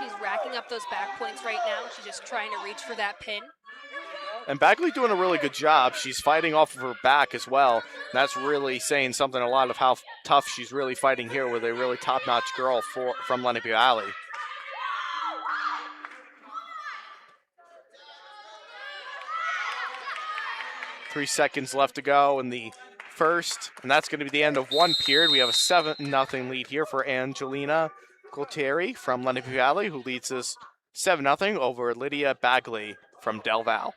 She's racking up those back points right now. She's just trying to reach for that pin. And Bagley doing a really good job. She's fighting off of her back as well. That's really saying something a lot of how tough she's really fighting here with a really top-notch girl from Lenape Valley. Three seconds left to go in the first, and that's going to be the end of one period. We have a 7-0 lead here for Angelina Gualtieri from Lenape Valley, who leads us 7-0 over Lydia Bagley from Del Val.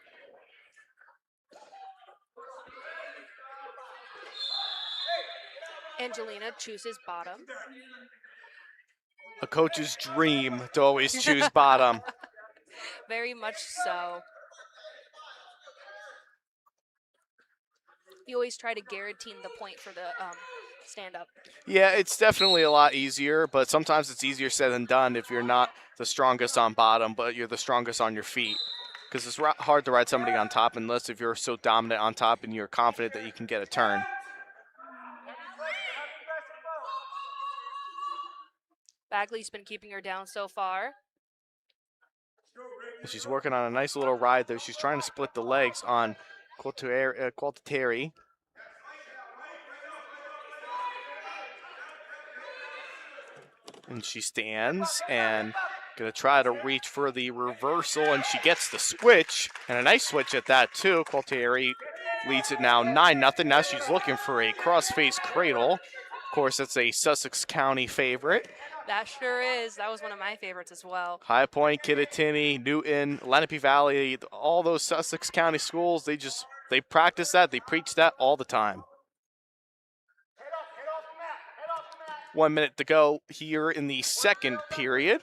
Angelina chooses bottom. A coach's dream to always choose bottom. Very much so. You always try to guarantee the point for the stand-up. Yeah, it's definitely a lot easier, but sometimes it's easier said than done if you're not the strongest on bottom, but you're the strongest on your feet. Because it's hard to ride somebody on top unless if you're so dominant on top and you're confident that you can get a turn. Bagley's been keeping her down so far. She's working on a nice little ride there. She's trying to split the legs on Gualtieri. And she stands and gonna try to reach for the reversal, and she gets the switch, and a nice switch at that too. Gualtieri leads it now 9-0. Now she's looking for a cross-face cradle. Of course, that's a Sussex County favorite. That sure is. That was one of my favorites as well. High Point, Kittatinny, Newton, Lenape Valley, all those Sussex County schools, they practice that, they preach that all the time. 1 minute to go here in the second period.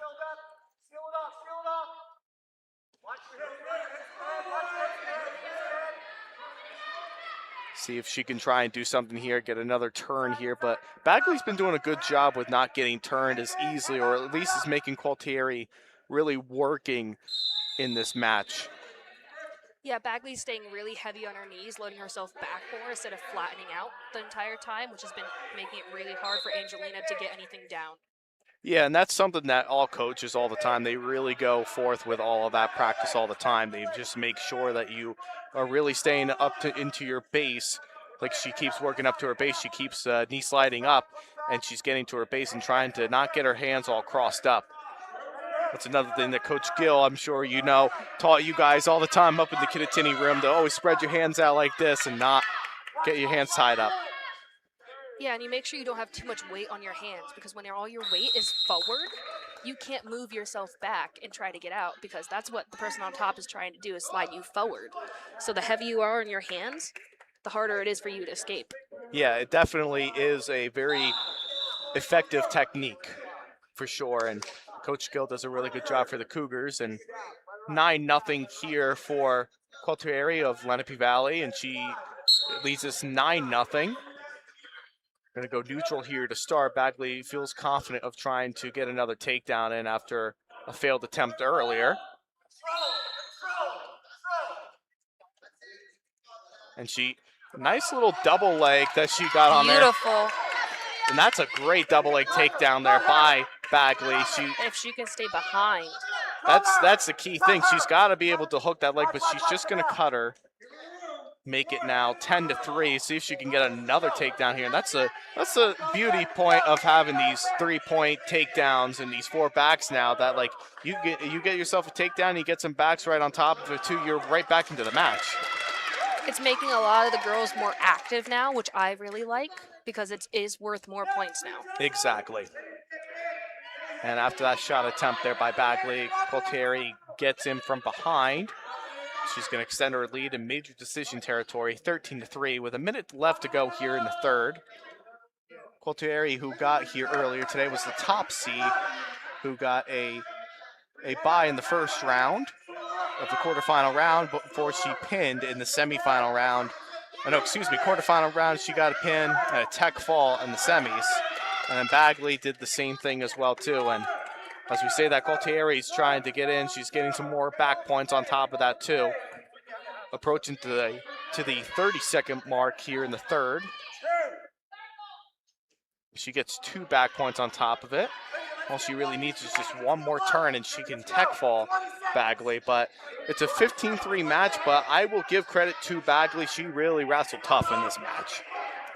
See if she can try and do something here, get another turn here. But Bagley's been doing a good job with not getting turned as easily, or at least is making Gualtieri really working in this match. Yeah, Bagley's staying really heavy on her knees, loading herself back more instead of flattening out the entire time, which has been making it really hard for Angelina to get anything down. Yeah, and that's something that all coaches all the time, they really go forth with all of that practice all the time. They just make sure that you are really staying up into your base. Like she keeps working up to her base, she keeps knee sliding up, and she's getting to her base and trying to not get her hands all crossed up. That's another thing that Coach Gill, I'm sure you know, taught you guys all the time up in the Kittatinny room to always spread your hands out like this and not get your hands tied up. Yeah, and you make sure you don't have too much weight on your hands, because when all your weight is forward, you can't move yourself back and try to get out, because that's what the person on top is trying to do, is slide you forward. So the heavier you are in your hands, the harder it is for you to escape. Yeah, it definitely is a very effective technique for sure, and Coach Gill does a really good job for the Cougars. And 9-0 here for Gualtieri of Lenape Valley, and she leads us 9-0. Going to go neutral here to start. Bagley feels confident of trying to get another takedown in after a failed attempt earlier. And nice little double leg that she got on there. Beautiful. And that's a great double leg takedown there by Bagley. If she can stay behind. That's the key thing. She's got to be able to hook that leg, but she's just going to cut her. Make it now 10-3. See if she can get another takedown here. And that's a beauty point of having these 3-point takedowns and these 4 backs now. That like you get yourself a takedown, you get some backs right on top of it too. You're right back into the match. It's making a lot of the girls more active now, which I really like, because it is worth more points now. Exactly. And after that shot attempt there by Bagley, Gualtieri gets in from behind. She's going to extend her lead in major decision territory, 13-3, with a minute left to go here in the third. Gualtieri, who got here earlier today, was the top seed, who got a bye in the first round of the quarterfinal round before she pinned in the semifinal round. Oh, no, excuse me, quarterfinal round, she got a pin and a tech fall in the semis. And then Bagley did the same thing as well, too. And as we say that, Gualtieri is trying to get in. She's getting some more back points on top of that, too. Approaching to the 30-second mark here in the third. She gets 2 back points on top of it. All she really needs is just one more turn and she can tech fall Bagley. But it's a 15-3 match, but I will give credit to Bagley. She really wrestled tough in this match.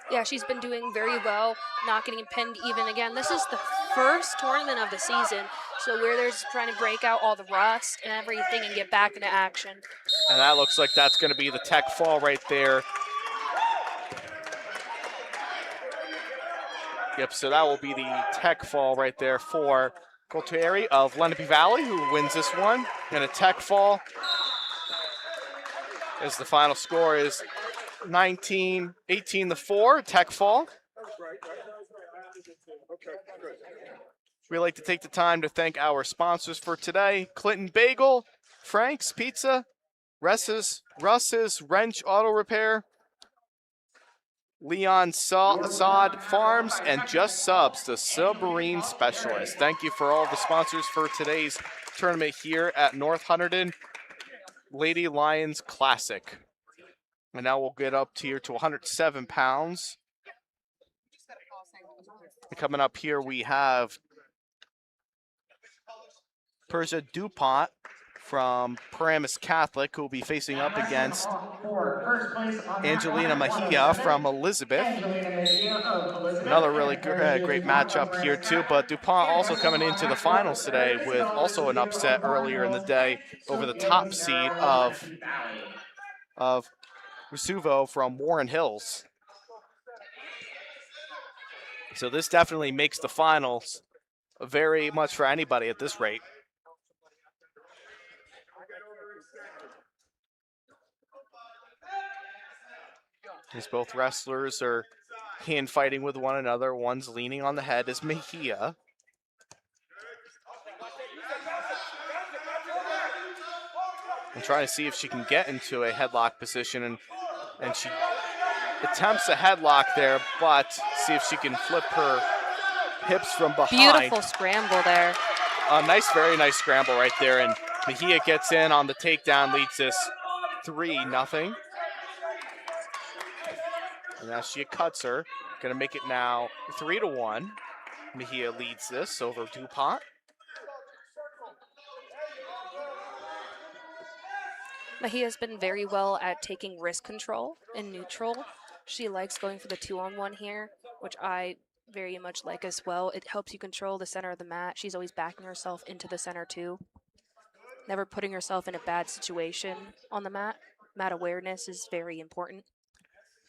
Yeah, she's been doing very well, not getting pinned even again. This is the first tournament of the season, so where they're just trying to break out all the rust and everything and get back into action. And that looks like that's going to be the tech fall right there. Yep, so that will be the tech fall right there for Coltieri of Lenape Valley, who wins this one. And a tech fall as the final score is 18-4, tech fall. We'd like to take the time to thank our sponsors for today: Clinton Bagel, Frank's Pizza, Russ's Wrench Auto Repair, Leon Sod Farms, and Just Subs, the submarine specialist. Thank you for all the sponsors for today's tournament here at North Hunterdon Lady Lions Classic. And now we'll get up here to 107 pounds. And coming up here, we have Persia DuPont from Paramus Catholic, who will be facing up against Angelina Mejia from Elizabeth. Another really great matchup here too, but DuPont also coming into the finals today with also an upset earlier in the day over the top seed of Vesuvo from Warren Hills. So this definitely makes the finals very much for anybody at this rate. As both wrestlers are hand fighting with one another. One's leaning on the head is Mejia. And trying to see if she can get into a headlock position, and she attempts a headlock there, but see if she can flip her hips from behind. Beautiful scramble there. Very nice scramble right there, and Mejia gets in on the takedown, leads this 3-0. And now she cuts her. Gonna make it now 3-1. Mejia leads this over DuPont. Mejia's been very well at taking wrist control in neutral. She likes going for the 2-on-1 here, which I very much like as well. It helps you control the center of the mat. She's always backing herself into the center too. Never putting herself in a bad situation on the mat. Mat awareness is very important.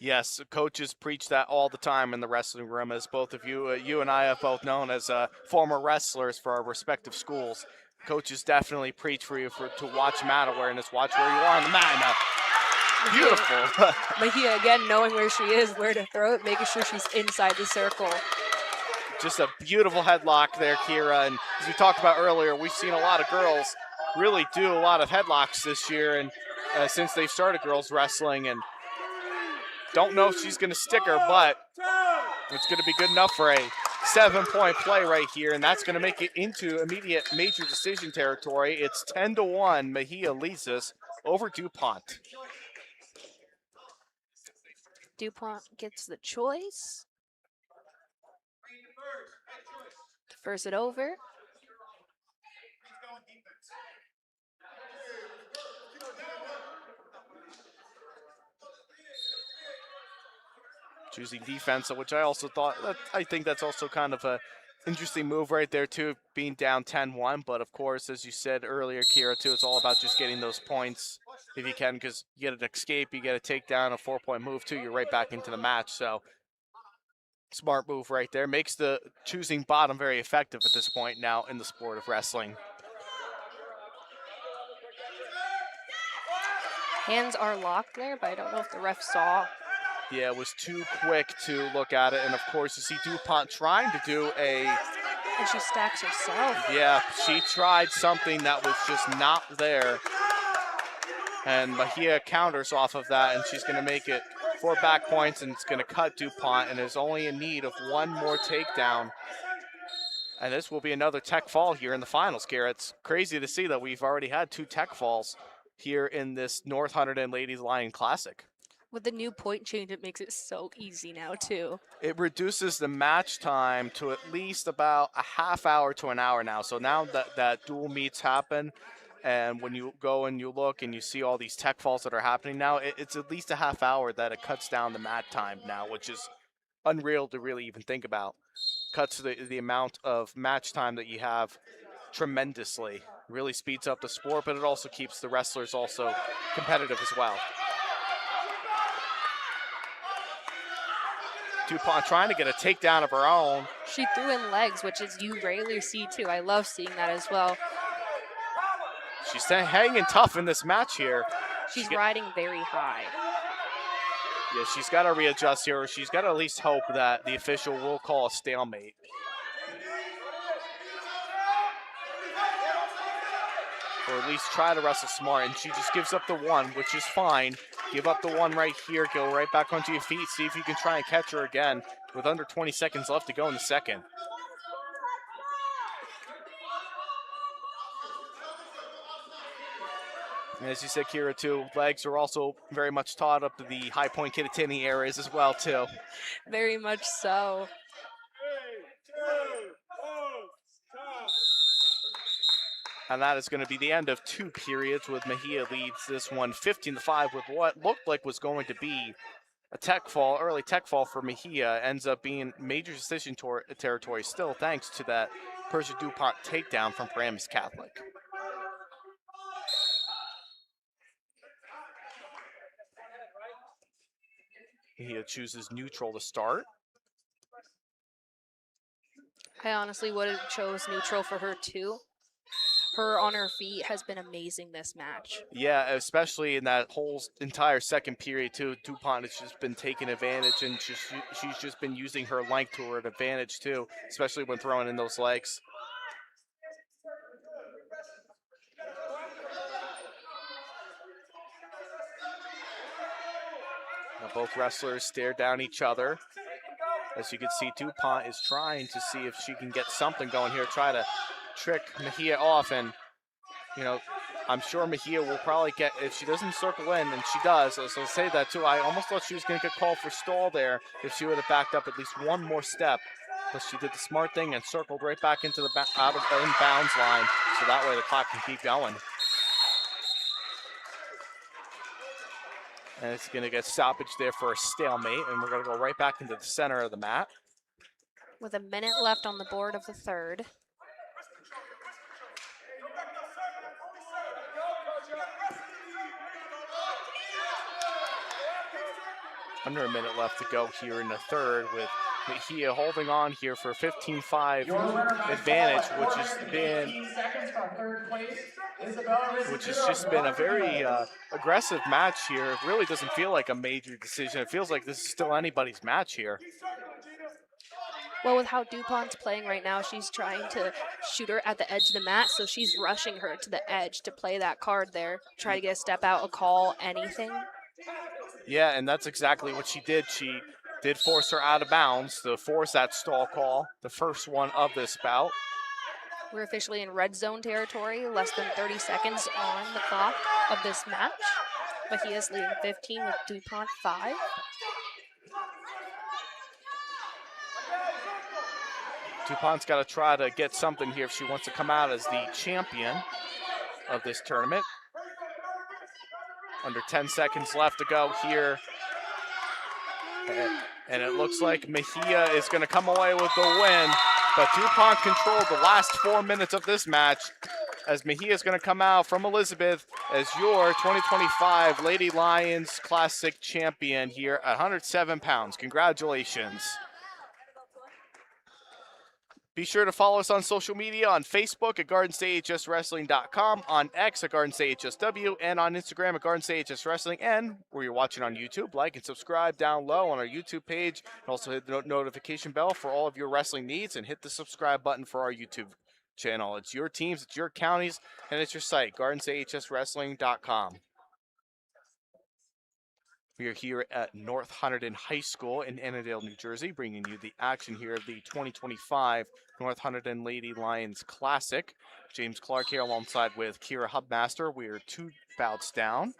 Yes, coaches preach that all the time in the wrestling room, as both of you, you and I have both known as former wrestlers for our respective schools. Coaches definitely preach for you to watch mat awareness, watch where you are on the mat. Now, beautiful. Mejia, again, knowing where she is, where to throw it, making sure she's inside the circle. Just a beautiful headlock there, Kierra. And as we talked about earlier, we've seen a lot of girls really do a lot of headlocks this year, and since they've started girls wrestling, and don't know if she's going to stick her, but it's going to be good enough for a 7-point play right here, and that's going to make it into immediate major decision territory. It's 10-1. Mejia leads this over DuPont. DuPont gets the choice. Defers it over. Choosing defense, which I also thought, I think that's also kind of a interesting move right there too, being down 10-1. But of course, as you said earlier, Kierra, too, it's all about just getting those points if you can, because you get an escape, you get a takedown, a 4-point move too, you're right back into the match. So smart move right there. Makes the choosing bottom very effective at this point now in the sport of wrestling. Hands are locked there, but I don't know if the ref saw. Yeah, it was too quick to look at it. And of course, you see DuPont trying to do and she stacks herself. Yeah, she tried something that was just not there. And Mejia counters off of that, and she's going to make it 4 back points, and it's going to cut DuPont, and is only in need of one more takedown. And this will be another tech fall here in the finals, Kierra. It's crazy to see that we've already had 2 tech falls here in this North Hunterdon Ladies Lion Classic. With the new point change, it makes it so easy now, too. It reduces the match time to at least about a half hour to an hour now. So now that dual meets happen, and when you go and you look and you see all these tech falls that are happening now, it's at least a half hour that it cuts down the mat time now, which is unreal to really even think about. Cuts the amount of match time that you have tremendously. Really speeds up the sport, but it also keeps the wrestlers also competitive as well. DuPont trying to get a takedown of her own. She threw in legs, which is you rarely see, too. I love seeing that as well. She's hanging tough in this match here. She's riding very high. Yeah, she's got to readjust here. She's got to at least hope that the official will call a stalemate. Or at least try to wrestle smart, and she just gives up the one, which is fine. Give up the one right here, go right back onto your feet, see if you can try and catch her again with under 20 seconds left to go in the second. And as you said, Kierra, too, legs are also very much taught up to the high point Kitatini areas as well, too. Very much so. And that is going to be the end of 2 periods with Mejia leads this one 15-5 with what looked like was going to be a tech fall, early tech fall for Mejia. Ends up being major decision territory still thanks to that Persia DuPont takedown from Paramus Catholic. Mejia chooses neutral to start. I honestly would have chose neutral for her, too. Her on her feet has been amazing this match. Yeah, especially in that whole entire second period too. DuPont has just been taking advantage, and she's just been using her length to her advantage too, especially when throwing in those legs. Now both wrestlers stare down each other. As you can see, DuPont is trying to see if she can get something going here, try to trick Mejia off, and you know, I'm sure Mejia will probably get, if she doesn't circle in, and she does, so I'll say that too. I almost thought she was going to get called for stall there if she would have backed up at least one more step. But she did the smart thing and circled right back into the out of inbounds line, so that way the clock can keep going. And it's going to get stoppage there for a stalemate, and we're going to go right back into the center of the mat. With a minute left on the board of the third. Under a minute left to go here in the third, with Mejia holding on here for a 15-5 advantage, which has just been a very aggressive match here. It really doesn't feel like a major decision. It feels like this is still anybody's match here. Well, with how DuPont's playing right now, she's trying to shoot her at the edge of the mat, so she's rushing her to the edge to play that card there, try to get a step out, a call, anything. Yeah, and that's exactly what she did. She did force her out of bounds to force that stall call, the first one of this bout. We're officially in red zone territory, less than 30 seconds on the clock of this match. Mejia's leading 15 with DuPont 5. DuPont's got to try to get something here if she wants to come out as the champion of this tournament. Under 10 seconds left to go here. And it looks like Mejia is going to come away with the win. But DuPont controlled the last 4 minutes of this match, as Mejia is going to come out from Elizabeth as your 2025 Lady Lions Classic champion here at 107 pounds. Congratulations. Be sure to follow us on social media on Facebook at GardenStateHSWrestling.com, on X at GardenStateHSW, and on Instagram at GardenStateHSWrestling. And where you're watching on YouTube, like and subscribe down low on our YouTube page. And also hit the notification bell for all of your wrestling needs, and hit the subscribe button for our YouTube channel. It's your teams, it's your counties, and it's your site, GardenStateHSWrestling.com. We are here at North Hunterdon High School in Annandale, New Jersey, bringing you the action here of the 2025 North Hunterdon Lady Lions Classic. James Clarke here alongside with Kierra Hubmaster. We are 2 bouts down.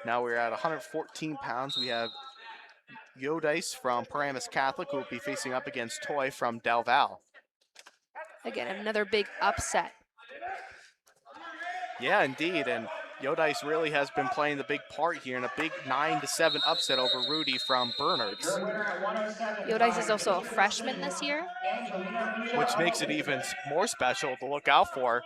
Now we're at 114 pounds. We have Yodice from Paramus Catholic, who will be facing up against Toy from Del Val. Again, another big upset. Yeah, indeed. And Yodice really has been playing the big part here in a big 9-7 upset over Rudy from Bernards. Your winner at 107. Yodice is also a freshman this year, which makes it even more special to look out for,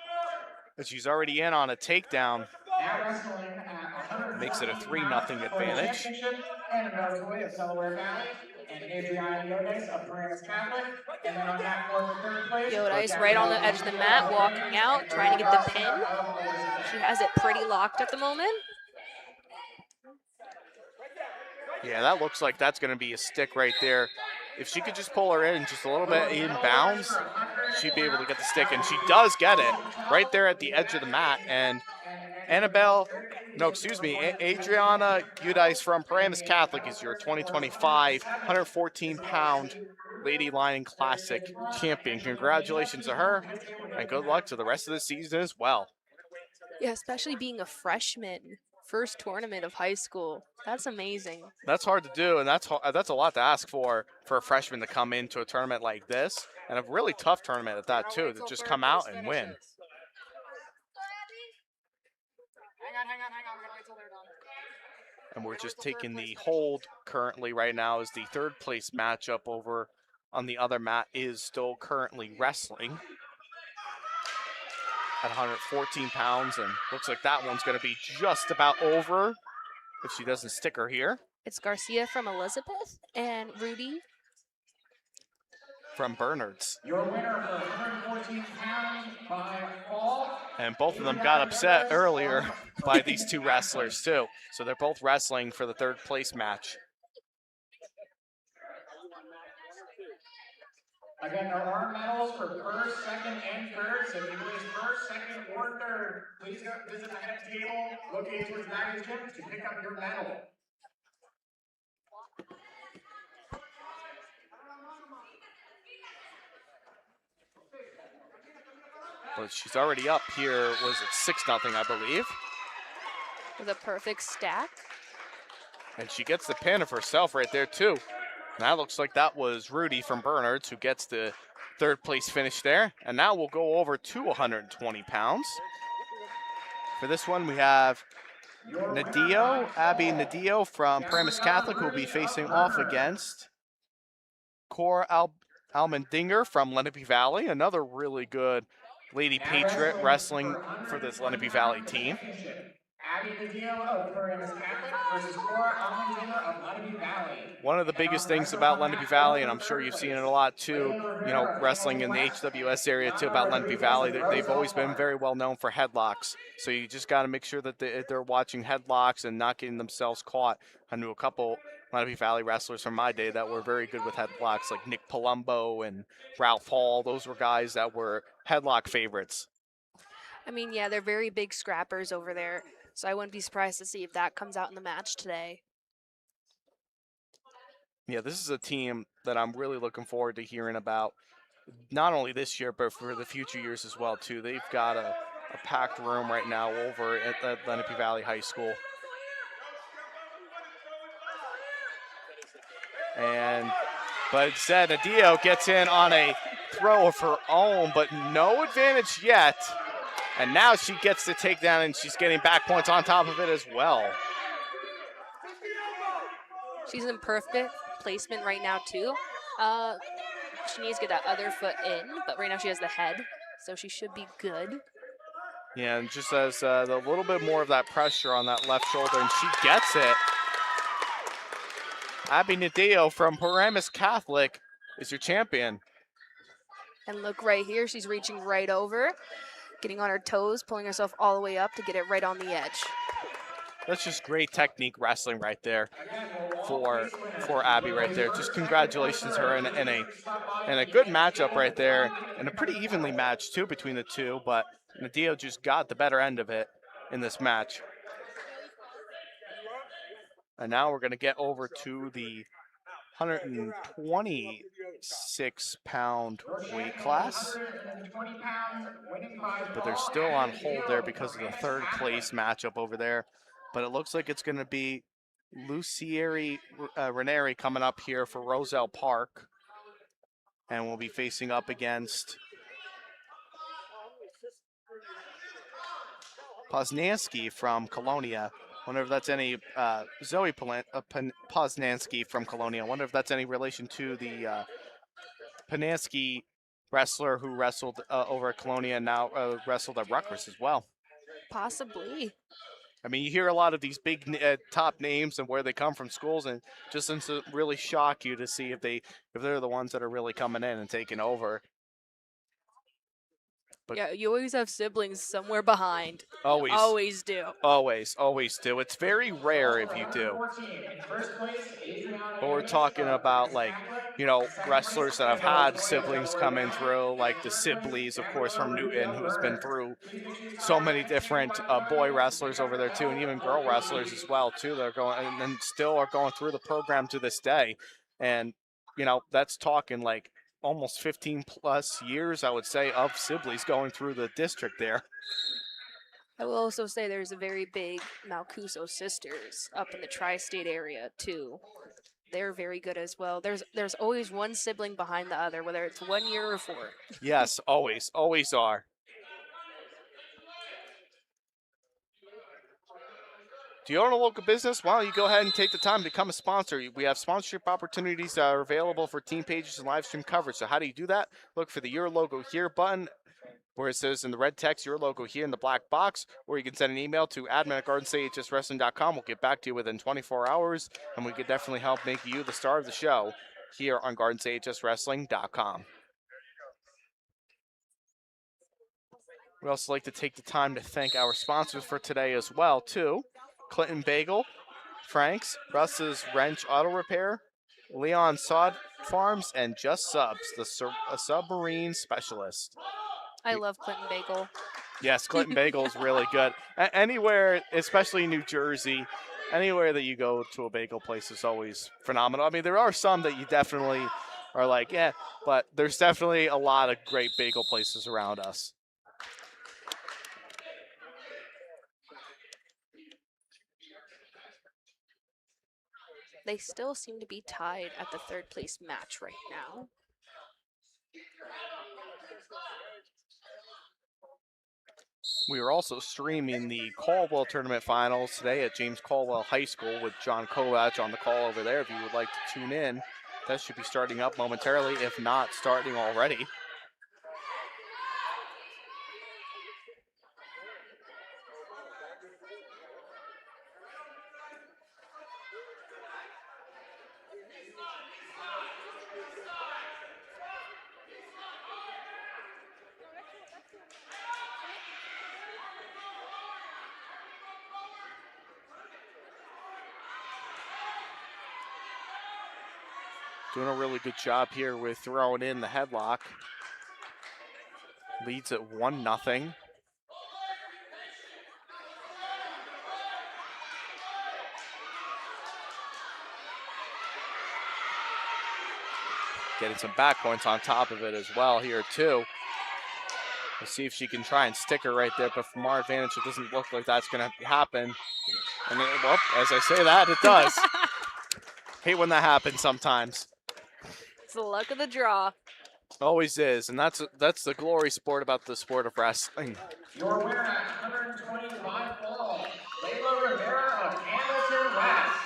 as she's already in on a takedown. Now wrestling at Makes it a 3-0 for the advantage. championship, and Toy of Delaware Valley, and Adriana Yodice of Paramus Catholic. And then on that floor for third place. Yodice right on the edge of the mat, walking out, trying to get the pin. She has it pretty locked at the moment. Yeah, that looks like that's going to be a stick right there. If she could just pull her in just a little bit in bounds, she'd be able to get the stick, and she does get it right there at the edge of the mat. And Adriana Yodice from Paramus Catholic is your 2025 114-pound Lady Lion Classic champion. Congratulations to her, and good luck to the rest of the season as well. Yeah, especially being a freshman. First tournament of high school. That's amazing. That's hard to do, and that's a lot to ask for a freshman to come into a tournament like this, and a really tough tournament at that too, to just come out and win. Hang on. We're gonna wait till they're done. And we're just taking the hold currently right now, as the third place matchup over on the other mat is still currently wrestling at 114 pounds, and looks like that one's going to be just about over if she doesn't stick her here. It's Garcia from Elizabeth and Rudy from Bernards. Your winner for 114 pounds by fall. And both of them got upset earlier by these two wrestlers too. So they're both wrestling for the third place match. Again, there are medals for first, second, and third. So if you place first, second, or third, please go visit the head table located towards baggage gym to pick up your medal. But she's already up here. Was it 6-0, I believe? with a perfect stack. And she gets the pin of herself right there too. And that looks like that was Rudy from Bernards who gets the third place finish there. And now we'll go over to 120 pounds. For this one, we have Abby Nadio from Paramus Catholic, who will be facing off against Cora Almendinger from Lenape Valley, another really good Lady Patriot wrestling for this Lenape Valley team. Abby Nadio of Paramus Catholic versus Cora Almendinger of Lenape Valley. One of the biggest things about Lenape Valley, and I'm sure you've seen it a lot too, wrestling in the HWS area too, about Lenape Valley, they've always been very well known for headlocks. So you just got to make sure that they're watching headlocks and not getting themselves caught. I knew a couple Lenape Valley wrestlers from my day that were very good with headlocks, like Nick Palumbo and Ralph Hall. Those were guys that were headlock favorites. I mean, yeah, they're very big scrappers over there. So I wouldn't be surprised to see if that comes out in the match today. Yeah, this is a team that I'm really looking forward to hearing about, not only this year, but for the future years as well, too. They've got a packed room right now over at Lenape Valley High School. But instead, Nadio gets in on a throw of her own, but no advantage yet. And now she gets the takedown, and she's getting back points on top of it as well. She's in perfect placement right now, too. She needs to get that other foot in, but right now she has the head, so she should be good. Yeah, and just has a little bit more of that pressure on that left shoulder, and she gets it. Abby Nadio from Paramus Catholic is your champion. And look right here, she's reaching right over, getting on her toes, pulling herself all the way up to get it right on the edge. That's just great technique wrestling right there for Abby right there. Just congratulations to her in a good matchup right there, and a pretty evenly matched too between the two, but Nadio just got the better end of it in this match. And now we're going to get over to the 126-pound weight class. But they're still on hold there because of the third place matchup over there. but it looks like it's going to be Lucieri Ranieri coming up here for Roselle Park. And we'll be facing up against Poznansky from Colonia. Wonder if that's any Zoe Poznansky from Colonia. Wonder if that's any relation to the Panansky wrestler who wrestled over at Colonia and now wrestled at Rutgers as well. Possibly. I mean, you hear a lot of these big top names and where they come from schools, and just seems to really shock you to see if they're the ones that are really coming in and taking over. But yeah, you always have siblings somewhere behind. Always. You always do. Always do. It's very rare if you do. But we're talking about, like, you know, wrestlers that have had siblings come in through, like the Sibleys, of course, from Newton, who's been through so many different boy wrestlers over there, too, and even girl wrestlers as well, too. They're going and still are going through the program to this day. And, you know, that's talking like almost 15 plus years, I would say, of Sibleys going through the district there. I will also say there's a very big Malcuso sisters up in the tri-state area too. They're very good as well. There's always one sibling behind the other, whether it's 1 year or 4. Yes, always are. Do you own a local business? Why don't you go ahead and take the time to become a sponsor? We have sponsorship opportunities that are available for team pages and live stream coverage. So how do you do that? Look for the Your Logo Here button, where it says in the red text, Your Logo Here in the black box, or you can send an email to admin@GardenStateHSWrestling.com. We'll get back to you within 24 hours, and we could definitely help make you the star of the show here on GardenStateHSWrestling.com. We'd also like to take the time to thank our sponsors for today as well, too. Clinton Bagel, Frank's, Russ's Wrench Auto Repair, Leon Sod Farms, and Just Subs, a submarine specialist. I love Clinton Bagel. Yes, Clinton Bagel is really good. Anywhere, especially New Jersey, anywhere that you go to a bagel place is always phenomenal. I mean, there are some that you definitely are like, yeah, but there's definitely a lot of great bagel places around us. They still seem to be tied at the 3rd place match right now. We are also streaming the Caldwell Tournament Finals today at James Caldwell High School with John Kovach on the call over there. If you would like to tune in, that should be starting up momentarily, if not starting already. Doing a really good job here with throwing in the headlock. Leads at 1-0. Getting some back points on top of it as well here too. We'll see if she can try and stick her right there, but from our advantage, it doesn't look like that's going to happen. And then, well, as I say that, it does. Hate when that happens sometimes. It's the luck of the draw. Always is, and that's the glory sport about the sport of wrestling. Your winner at 125 falls, Layla Rivera of Hamilton West.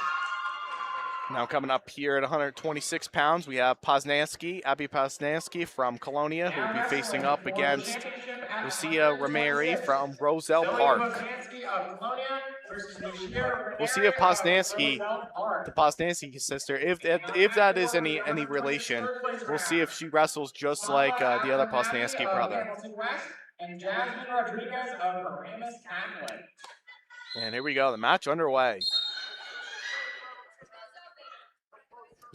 Now coming up here at 126 pounds, we have Abby Poznansky from Colonia, who will be facing up against Lucia Rameri from Roselle Park. We'll see if Poznansky, the Poznansky sister, if that is any relation, we'll see if she wrestles just like the other Poznansky brother. And Jasmine Rodriguez of Paramus Catholic. And here we go, the match underway.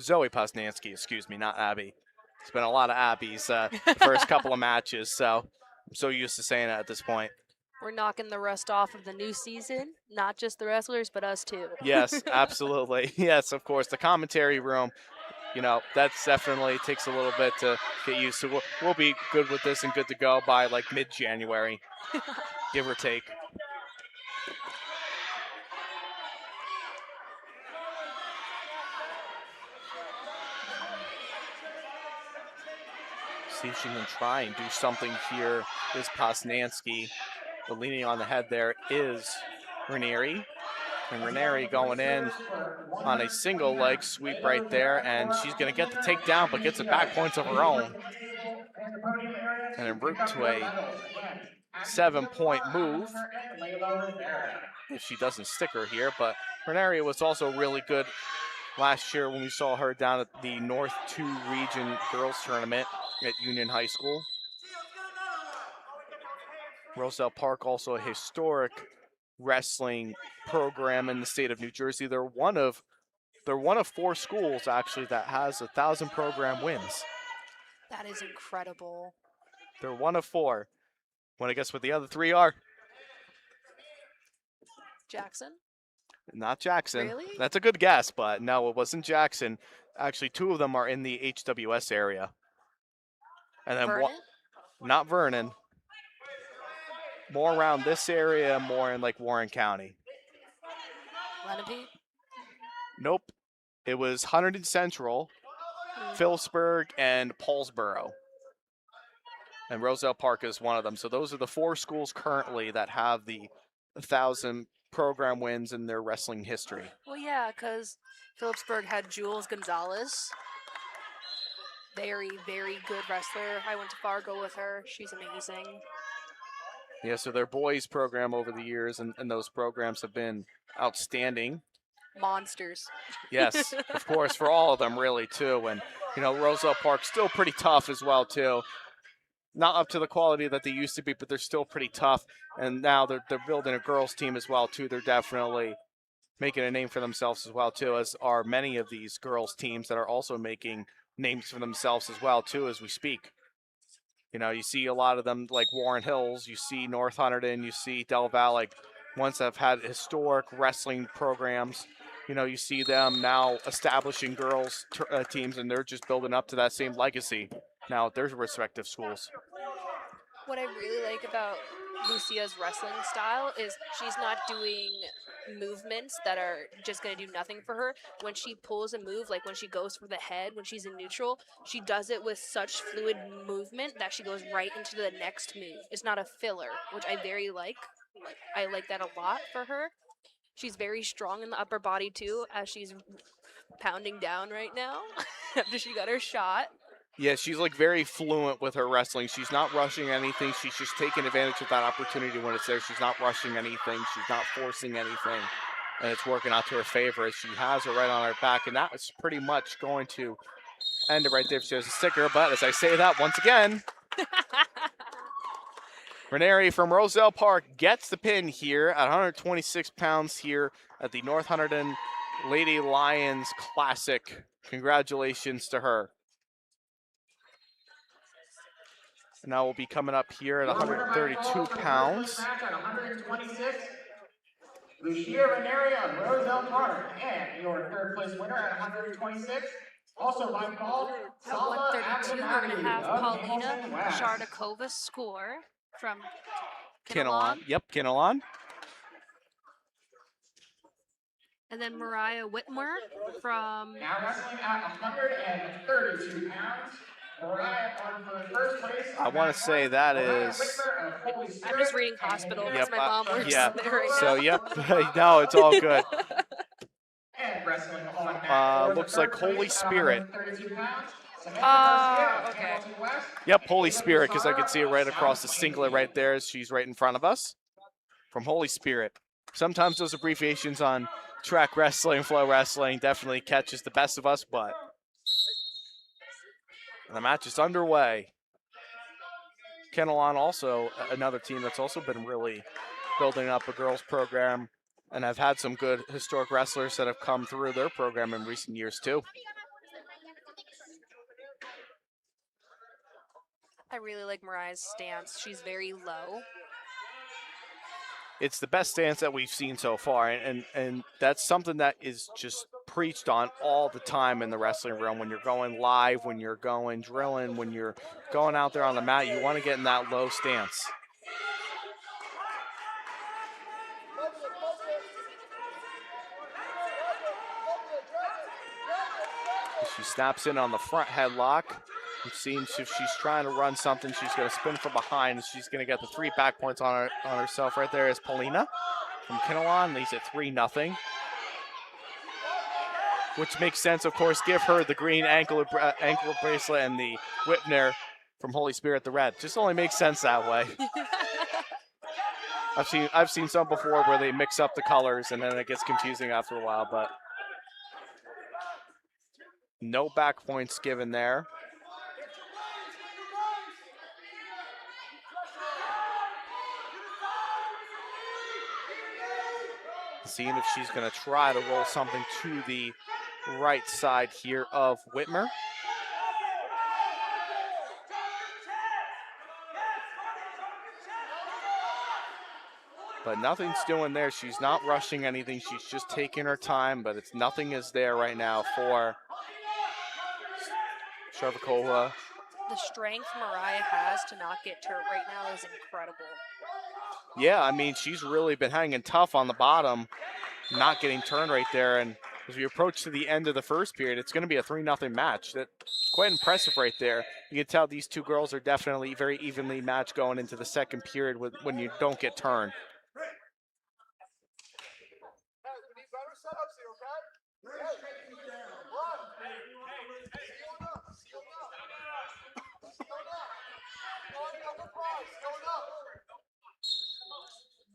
Zoe Poznansky, excuse me, not Abby. It's been a lot of Abby's the first couple of matches, so I'm so used to saying it at this point. We're knocking the rust off of the new season, not just the wrestlers, but us too. Yes, absolutely. Yes, of course. The commentary room, you know, that's definitely takes a little bit to get used to. We'll be good with this and good to go by like mid-January, give or take. See if she can try and do something here. Is Posnanski. But leaning on the head there is Ranieri. And Ranieri going in on a single leg sweep right there. And she's going to get the takedown, but gets it back points of her own. And en route to a 7-point move if she doesn't stick her here. But Ranieri was also really good last year when we saw her down at the North 2 Region Girls Tournament at Union High School. Roselle Park, also a historic wrestling program in the state of New Jersey. They're one of 4 schools actually that has 1,000 program wins. That is incredible. They're one of 4. Want to guess what the other 3 are? Jackson? Not Jackson. Really? That's a good guess, but no, it wasn't Jackson. Actually, 2 of them are in the HWS area. And then Vernon? not Vernon. More around this area, more in like Warren County. Lenape? Nope. It was Hunterdon Central, Phillipsburg, and Paulsboro. And Roselle Park is one of them. So those are the 4 schools currently that have the 1,000 program wins in their wrestling history. Well, yeah, because Phillipsburg had Jules Gonzalez. Very, very good wrestler. I went to Fargo with her. She's amazing. Yeah, so their boys program over the years, and those programs have been outstanding. Monsters. Yes, of course, for all of them really too. And, Roselle Park's still pretty tough as well too. Not up to the quality that they used to be, but they're still pretty tough. And now they're building a girls team as well too. They're definitely making a name for themselves as well too, as are many of these girls teams that are also making names for themselves as well too as we speak. You see a lot of them like Warren Hills, you see North Hunterdon, you see Del Valle, like ones that have had historic wrestling programs. You see them now establishing girls teams, and they're just building up to that same legacy now at their respective schools. What I really like about Lucia's wrestling style is she's not doing movements that are just going to do nothing for her. When she pulls a move, like when she goes for the head, when she's in neutral, she does it with such fluid movement that she goes right into the next move. It's not a filler, which I very like. I like that a lot for her. She's very strong in the upper body too, as she's pounding down right now after she got her shot. Yeah, she's like very fluent with her wrestling. She's not rushing anything. She's just taking advantage of that opportunity when it's there. She's not rushing anything. She's not forcing anything. And it's working out to her favor as she has her right on her back. And that is pretty much going to end it right there if she has a sticker. But as I say that, once again, Ranieri from Roselle Park gets the pin here at 126 pounds here at the North Hunterdon Lady Lions Classic. Congratulations to her. And now we'll be coming up here at 132 pounds. At 126, Lucia Ranieri of Roselle Park, and your third place winner at 126. Also by Paul, at 132, we're going to have Paulina Shardakova score from Kinnelon. Yep, Kinnelon. And then Mariah Whitmer from... Now wrestling at 132 pounds. I want to say that is... I'm just reading hospital because my mom works yeah. there right now. So, yep. No, it's all good. And wrestling on looks like Holy Spirit. Okay. Yep, Holy Spirit, because I can see it right across the singlet right there as she's right in front of us. From Holy Spirit. Sometimes those abbreviations on track wrestling, flow wrestling definitely catches the best of us, but... the match is underway. Kinnelon also another team that's also been really building up a girls program and have had some good historic wrestlers that have come through their program in recent years too. I really like Mariah's stance. She's very low. It's the best stance that we've seen so far, and that's something that is just preached on all the time in the wrestling realm. When you're going live, when you're going drilling, when you're going out there on the mat, you want to get in that low stance. She snaps in on the front headlock. It seems if she's trying to run something, she's going to spin from behind, and she's going to get the 3 back points on herself right there. Is Paulina from Kinnelon leads at 3-0. Which makes sense, of course. Give her the green ankle bracelet and the Whitner from Holy Spirit the red. Just only makes sense that way. I've seen some before where they mix up the colors and then it gets confusing after a while, but no back points given there. Seeing if she's going to try to roll something to the right side here of Whitmer. But nothing's doing there. She's not rushing anything. She's just taking her time, but nothing is there right now for Sharvikova. The strength Mariah has to not get turned right now is incredible. Yeah, I mean, she's really been hanging tough on the bottom, not getting turned right there. And as we approach to the end of the first period, it's going to be a 3-0 match. That's quite impressive right there. You can tell these two girls are definitely very evenly matched going into the second period when you don't get turned.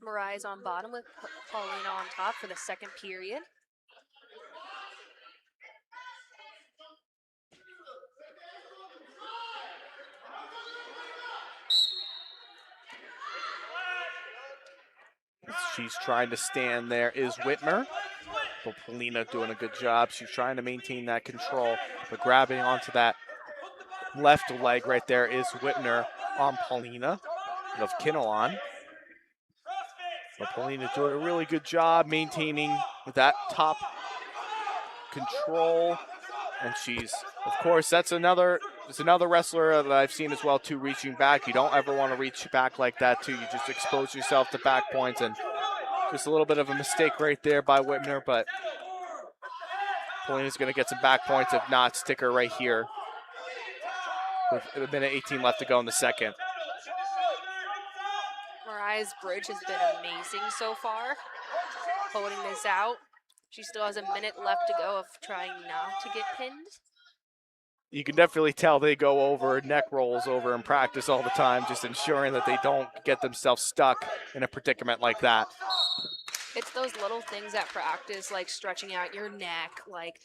Mariah's on bottom with Paulina on top for the second period. She's trying to stand there is Whitmer. But Paulina doing a good job. She's trying to maintain that control, but grabbing onto that left leg right there is Whitmer on Paulina of Kinnelon. But Paulina doing a really good job maintaining that top control. And she's, of course, it's another wrestler that I've seen as well too, reaching back. You don't ever want to reach back like that too. You just expose yourself to back points, and just a little bit of a mistake right there by Whitmer, but Paulina's going to get some back points. If not, stick her right here with a minute 18 left to go in the second. Mariah's bridge has been amazing so far, holding this out. She still has a minute left to go of trying not to get pinned. You can definitely tell they go over neck rolls over in practice all the time, just ensuring that they don't get themselves stuck in a predicament like that. It's those little things at practice, like stretching out your neck, like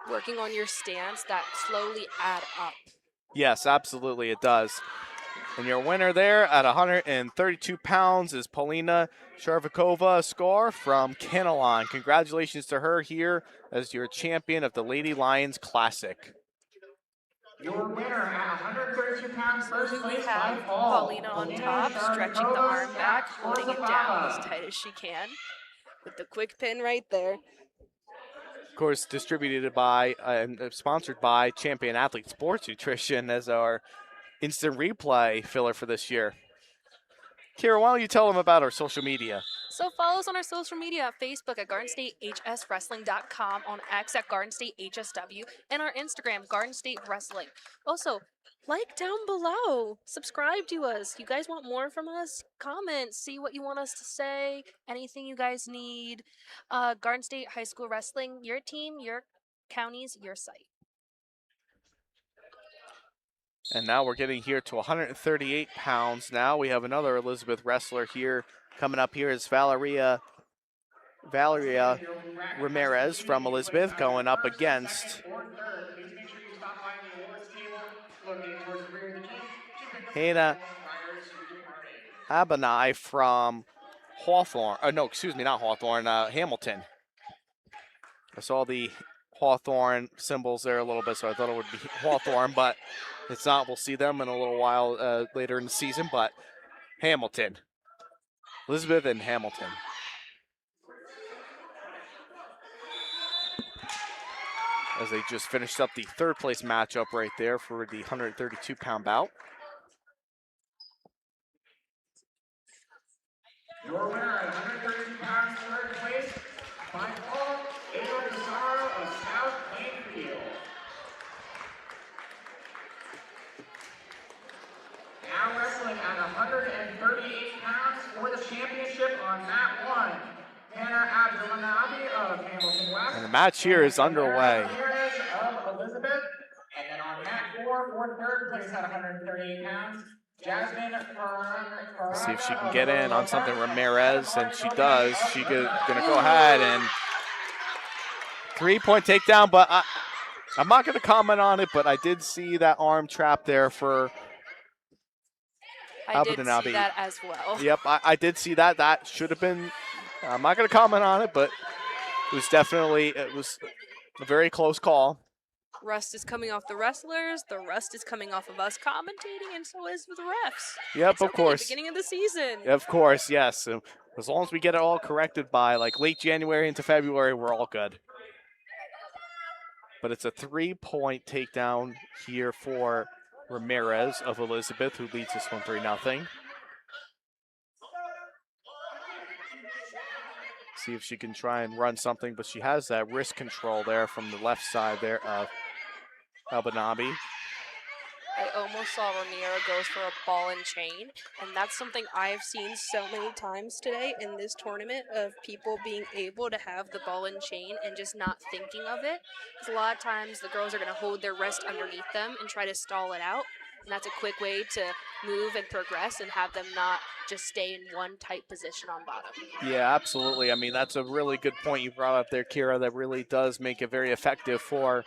working on your stance, that slowly add up. Yes, absolutely it does. And your winner there at 132 pounds is Paulina Sharvikova Skor from Kinnelon. Congratulations to her here as your champion of the Lady Lions Classic. Your winner at 132 pounds, first We place have by fall, Paulina on top, stretching the arm back, holding it down as tight as she can, with the quick pin right there. Of course, distributed by and sponsored by Champion Athlete Sports Nutrition as our instant replay filler for this year. Kierra, why don't you tell them about our social media? So follow us on our social media, Facebook at GardenStateHSWrestling.com, on X at GardenStateHSW, and our Instagram, Garden State Wrestling. Also, like down below, subscribe to us. You guys want more from us? Comment, see what you want us to say, anything you guys need. Garden State High School Wrestling, your team, your counties, your site. And now we're getting here to 138 pounds. Now we have another Elizabeth wrestler here. Coming up here is Valeria Ramirez from Elizabeth going up against Hannah Abanai from Hawthorne. No, excuse me, not Hawthorne, Hamilton. I saw the Hawthorne symbols there a little bit, so I thought it would be Hawthorne, but it's not. We'll see them in a little while later in the season, but Hamilton. Elizabeth and Hamilton. As they just finished up the third place matchup right there for the 132-pound bout. Your winner at 132 pounds, third place, by fall, Ava Desaro of South Plainfield. at 138 pounds for the championship on mat 1. Hannah Abdulanabi of Hamilton West. And the match here is underway. Ramirez of Elizabeth. And then on mat 4 for third place at 138 pounds, Jasmine Carrara. See if she can get in on something Ramirez, and she does. She's gonna go ahead and 3-point takedown, but I'm not gonna comment on it, but I did see that arm trap there for I did see Abdulanabi. that as well. Yep, I did see that. That should have been, I'm not gonna comment on it, but it was a very close call. Rust is coming off the wrestlers, the rust is coming off of us commentating, and so is the refs. Yep, It's of okay, course. Beginning of the season. Of course, yes. So as long as we get it all corrected by like late January into February, we're all good. But it's a 3-point takedown here for Ramirez of Elizabeth, who leads this one 3-0. See if she can try and run something, but she has that wrist control there from the left side there of Abdulanabi. I almost saw Ramiro goes for a ball and chain, and that's something I've seen so many times today in this tournament of people being able to have the ball and chain and just not thinking of it. Because a lot of times the girls are going to hold their wrist underneath them and try to stall it out, and that's a quick way to move and progress and have them not just stay in one tight position on bottom. Yeah, absolutely. I mean, that's a really good point you brought up there, Kierra. That really does make it very effective for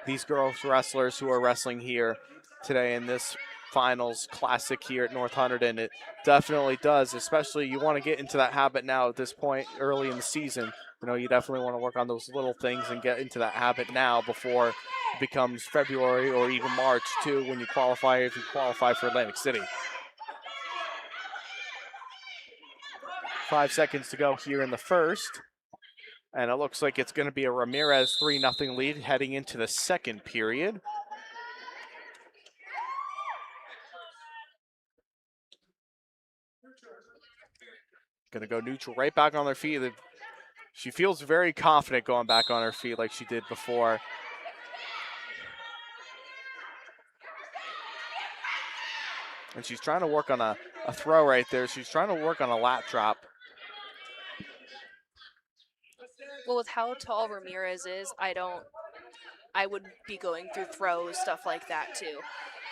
these girls wrestlers who are wrestling here today in this finals classic here at North Hunterdon. It definitely does, especially you want to get into that habit now at this point early in the season. You know, you definitely want to work on those little things and get into that habit now before it becomes February or even March too when you qualify, if you qualify for Atlantic City. 5 seconds to go here in the first. And it looks like it's going to be a Ramirez 3-0 lead heading into the second period. Going to go neutral right back on their feet. She feels very confident going back on her feet like she did before. And she's trying to work on a throw right there. She's trying to work on a lat drop. Well, with how tall Ramirez is, I would be going through throws, stuff like that too.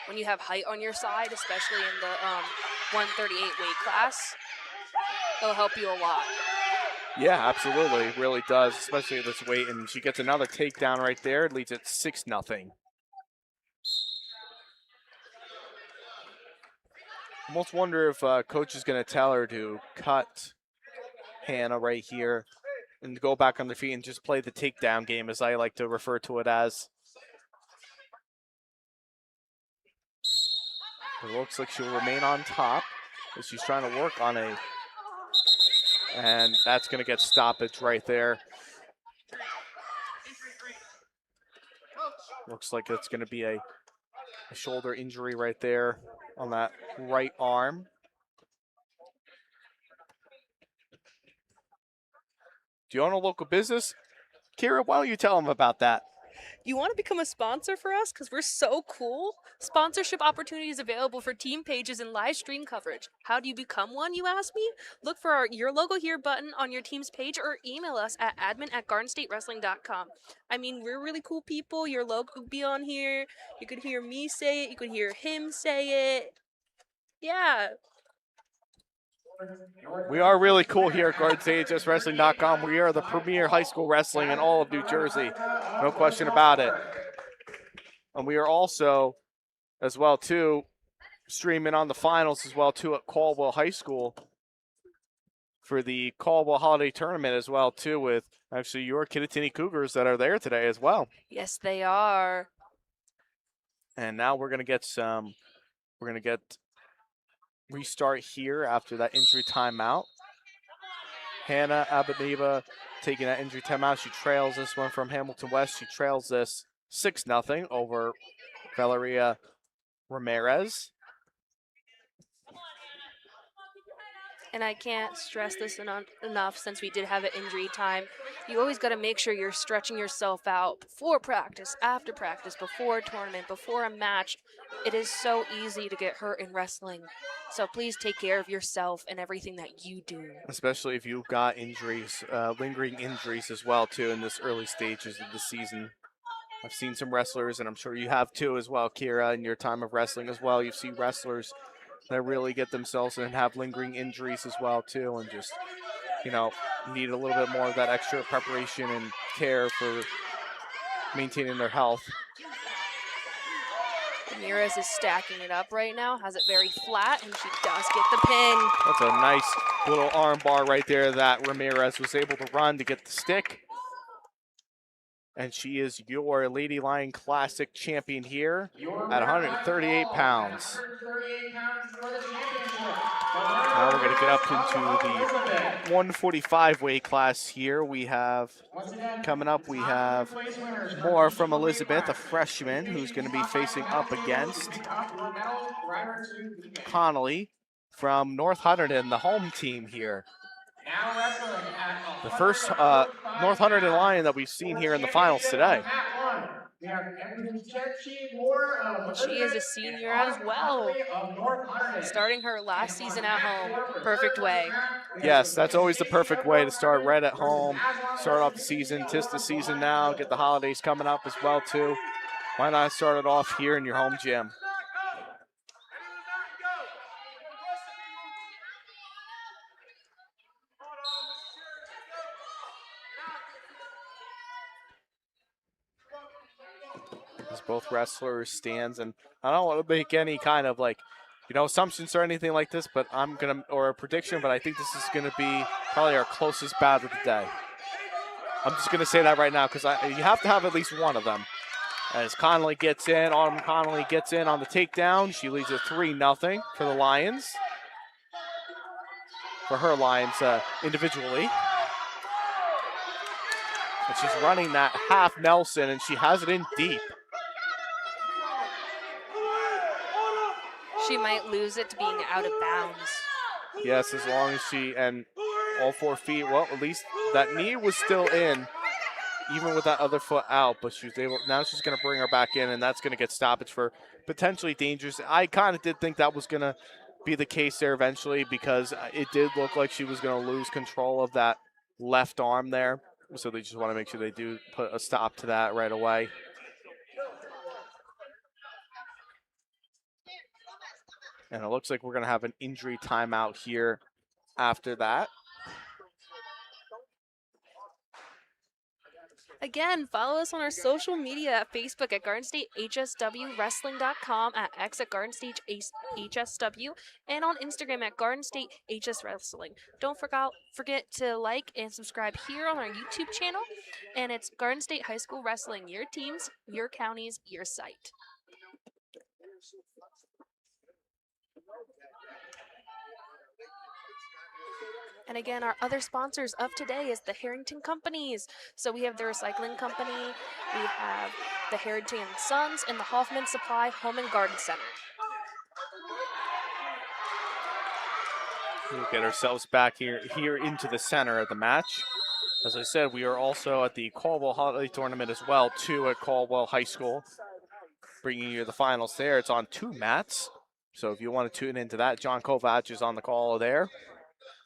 When you have height on your side, especially in the 138 weight class, it'll help you a lot. Yeah, absolutely. It really does, especially at this weight. And she gets another takedown right there. It leads at 6-0. Almost wonder if coach is going to tell her to cut Hannah right here and go back on their feet and just play the takedown game, as I like to refer to it as. It looks like she'll remain on top as she's trying to work on a, and that's going to get stoppage right there. Looks like it's going to be a shoulder injury right there on that right arm. Do you own a local business? Kierra, why don't you tell them about that? You want to become a sponsor for us? Because we're so cool? Sponsorship opportunities available for team pages and live stream coverage. How do you become one, you ask me? Look for Your Logo Here button on your team's page or email us at admin@gardenstatewrestling.com. I mean, we're really cool people. Your logo could be on here. You could hear me say it. You could hear him say it. Yeah. We are really cool here at GardenStateHSWrestling.com. We are the premier high school wrestling in all of New Jersey. No question about it. And we are also, as well, too, streaming on the finals as well, too, at Caldwell High School for the Caldwell Holiday Tournament as well, too, with actually your Kittatinny Cougars that are there today as well. Yes, they are. And now we're going to get restart here after that injury timeout. Hannah Abadneba taking that injury timeout. She trails this one from Hamilton West. She trails this 6-0 over Valeria Ramirez. And I can't stress this enough since we did have an injury time. You always got to make sure you're stretching yourself out before practice, after practice, before a tournament, before a match. It is so easy to get hurt in wrestling. So please take care of yourself and everything that you do. Especially if you've got injuries, lingering injuries as well, too, in this early stages of the season. I've seen some wrestlers, and I'm sure you have too as well, Kierra, in your time of wrestling as well. You've seen wrestlers that really get themselves and have lingering injuries as well too, and just, need a little bit more of that extra preparation and care for maintaining their health. Ramirez is stacking it up right now, has it very flat, and she does get the pin. That's a nice little arm bar right there that Ramirez was able to run to get the stick. And she is your Lady Lion Classic champion here at 138 pounds. Now we're going to get up into the 145 weight class here. We have, coming up, we have more from Elizabeth, a freshman, who's going to be facing up against Connolly from North Hunterdon, the home team here. The first North Hunterdon Lion that we've seen here in the finals today. She is a senior as well, starting her last season at home. Perfect way. Yes, that's always the perfect way to start, right at home, start off the season. 'Tis the season now, get the holidays coming up as well too. Why not start it off here in your home gym? As both wrestlers stands, and I don't want to make any kind of assumptions or anything like this, but or a prediction, but I think this is gonna be probably our closest battle of the day. I'm just gonna say that right now because you have to have at least one of them. As Connolly gets in, Autumn Connolly gets in on the takedown. She leads it 3-0 for the Lions. For her Lions individually. And she's running that half Nelson, and she has it in deep. She might lose it to being out of bounds. Yes, as long as and all 4 feet, well, at least that knee was still in, even with that other foot out, but she was able, now she's going to bring her back in, and that's going to get stoppage for potentially dangerous. I kind of did think that was going to be the case there eventually because it did look like she was going to lose control of that left arm there. So they just want to make sure they do put a stop to that right away. And it looks like we're going to have an injury timeout here after that. Again, follow us on our social media at Facebook at Garden State HSW, Wrestling.com, at X at Garden State HSW, and on Instagram at Garden State HS Wrestling. Don't forget to like and subscribe here on our YouTube channel. And it's Garden State High School Wrestling, your teams, your counties, your site. And again, our other sponsors of today is the Harrington Companies. So we have the Recycling Company, we have the Harrington & Sons, and the Hoffman Supply Home and Garden Center. We'll get ourselves back here into the center of the match. As I said, we are also at the Caldwell Holiday Tournament as well, too, at Caldwell High School. Bringing you the finals there. It's on 2 mats. So if you want to tune into that, John Kovac is on the call there.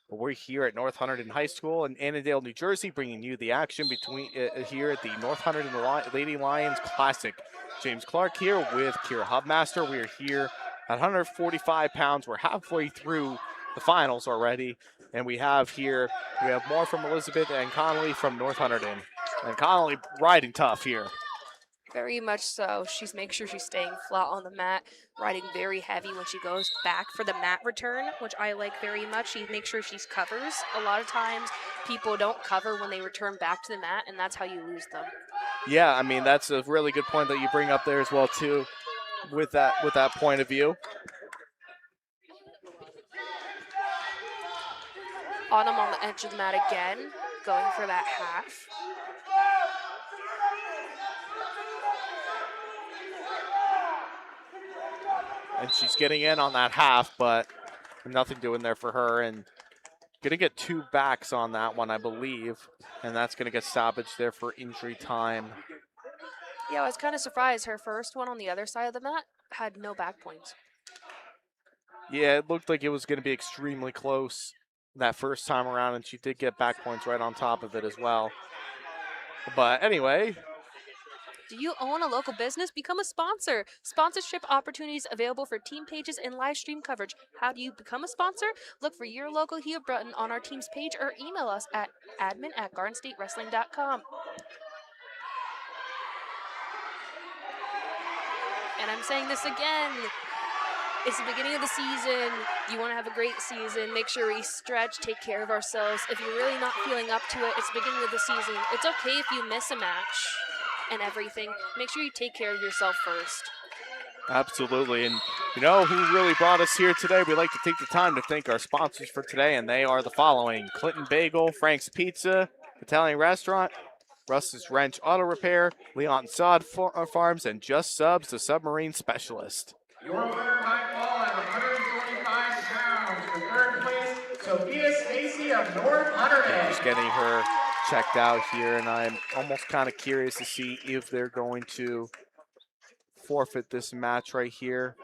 But we're here at North Hunterdon High School in Annandale, New Jersey, bringing you the action between here at the North Hunterdon Lady Lions Classic. James Clarke here with Kierra Hubmaster. We are here at 145 pounds. We're halfway through the finals already. And we have more from Elizabeth and Connolly from North Hunterdon. And Connolly riding tough here. Very much so. She's making sure she's staying flat on the mat, riding very heavy when she goes back for the mat return, which I like very much. She makes sure she covers. A lot of times people don't cover when they return back to the mat, and that's how you lose them. Yeah, I mean, that's a really good point that you bring up there as well, too, with that point of view. Autumn on the edge of the mat again, going for that half. And she's getting in on that half, but nothing doing there for her. And Gonna get 2 backs on that one, I believe, and that's gonna get stoppage there for injury time. Yeah, I was kind of surprised. Her first one on the other side of the mat had no back points. Yeah, it looked like it was gonna be extremely close that first time around, and she did get back points right on top of it as well. But anyway, Do you own a local business? Become a sponsor. Sponsorship opportunities available for team pages and live stream coverage. How do you become a sponsor? Look for your local Hugh button on our team's page or email us at admin@gardenstatewrestling.com. And I'm saying this again. It's the beginning of the season. You want to have a great season. Make sure we stretch, take care of ourselves. If you're really not feeling up to it, it's the beginning of the season. It's okay if you miss a match and everything. Make sure you take care of yourself first. absolutely. And you know who really brought us here today? We'd like to take the time to thank our sponsors for today, and they are the following: Clinton Bagel, Frank's Pizza, Italian Restaurant, Russ's Wrench Auto Repair, Leon Sod Farms, and Just Subs, the submarine specialist. Your winner by fall at 125 pounds. For third place, Sophia Stacy of North Hunterdon. Just getting her checked out here, and I'm almost kind of curious to see if they're going to forfeit this match right here,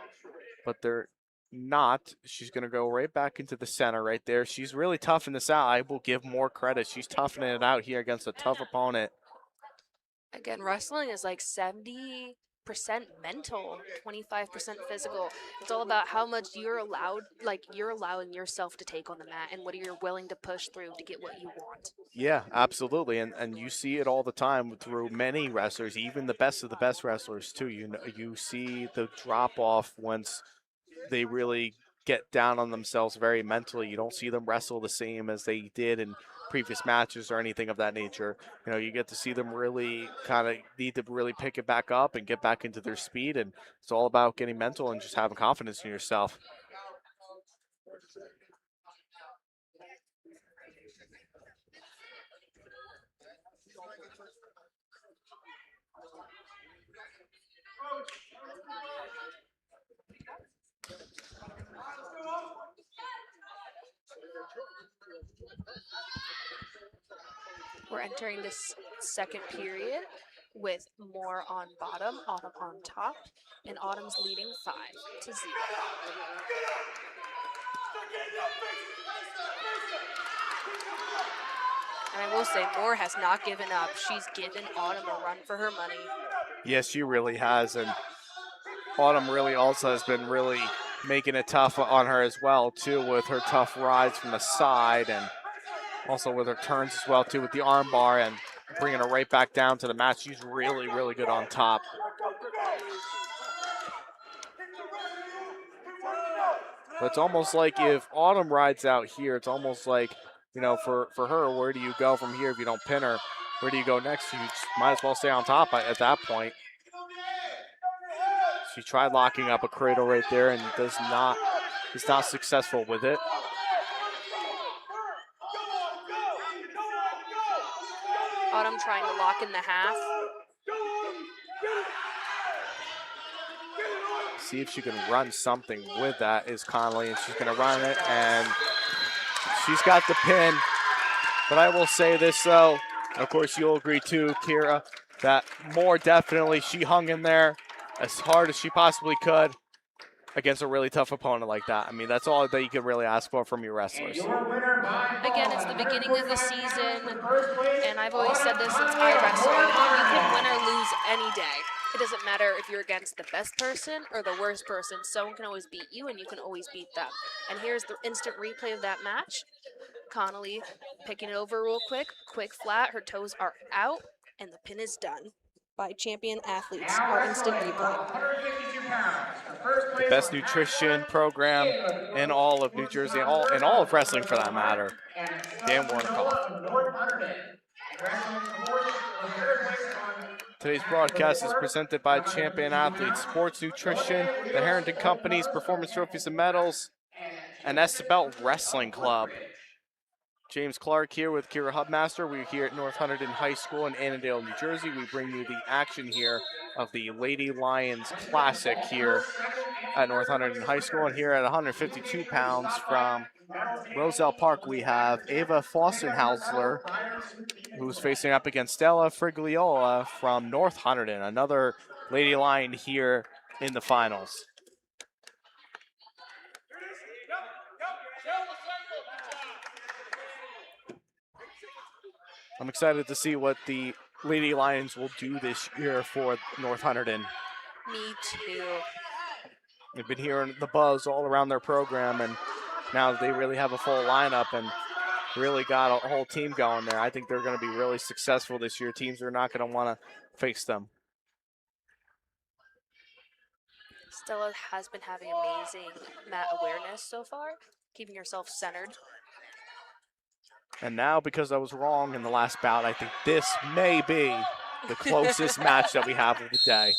but they're not. She's going to go right back into the center right there. She's really toughing this out. I will give more credit. She's toughing it out here against a tough opponent. Again, wrestling is like 70% mental, 25% physical. It's all about how much you're allowed, like you're allowing yourself to take on the mat and what you're willing to push through to get what you want. Yeah, absolutely, and you see it all the time through many wrestlers, even the best of the best wrestlers too. You know, you see the drop off once they really get down on themselves very mentally. You don't see them wrestle the same as they did in previous matches or anything of that nature. You know, you get to see them really kind of need to really pick it back up and get back into their speed, and it's all about getting mental and just having confidence in yourself. We're entering this second period with Moore on bottom, Autumn on top, and Autumn's leading 5-0. And I will say, Moore has not given up. She's given Autumn a run for her money. Yes, she really has, and Autumn really also has been really making it tough on her as well too, with her tough rides from the side, and also with her turns as well too, with the arm bar and bringing her right back down to the mat. She's really, really good on top. But it's almost like if Autumn rides out here, it's almost like, you know, for her, where do you go from here if you don't pin her? Where do you go next? You just might as well stay on top at that point. She tried locking up a cradle right there and is not successful with it. Autumn trying to lock in the half. See if she can run something with that is Connolly, and she's going to run it, and she's got the pin. But I will say this, though, and of course you'll agree too, Kierra, that Moore definitely, she hung in there as hard as she possibly could against a really tough opponent like that. I mean, that's all that you can really ask for from your wrestlers. Again, it's the beginning of the season, and I've always said this since I wrestled. You can win or lose any day. It doesn't matter if you're against the best person or the worst person. Someone can always beat you, and you can always beat them. And here's the instant replay of that match. Connolly picking it over real quick flat, her toes are out, and the pin is done by champion athletes. Our instant replay. The best nutrition program in all of New Jersey, and all of wrestling for that matter. Dan Warnikoff. Today's broadcast is presented by Champion Athletes, Sports Nutrition, the Harrington Companies, Performance Trophies and Medals, and Estabelt Wrestling Club. James Clarke here with Kierra Hubmaster. We're here at North Hunterdon High School in Annandale, New Jersey. We bring you the action here of the Lady Lions Classic here at North Hunterdon High School. And here at 152 pounds from Roselle Park, we have Ava Fostenhausler, who's facing up against Stella Frigliola from North Hunterdon, another Lady Lion here in the finals. I'm excited to see what the Lady Lions will do this year for North Hunterdon. Me too. They've been hearing the buzz all around their program, and now they really have a full lineup and really got a whole team going there. I think they're going to be really successful this year. Teams are not going to want to face them. Stella has been having amazing mat awareness so far, keeping herself centered. And now, because I was wrong in the last bout, I think this may be the closest match that we have of the day,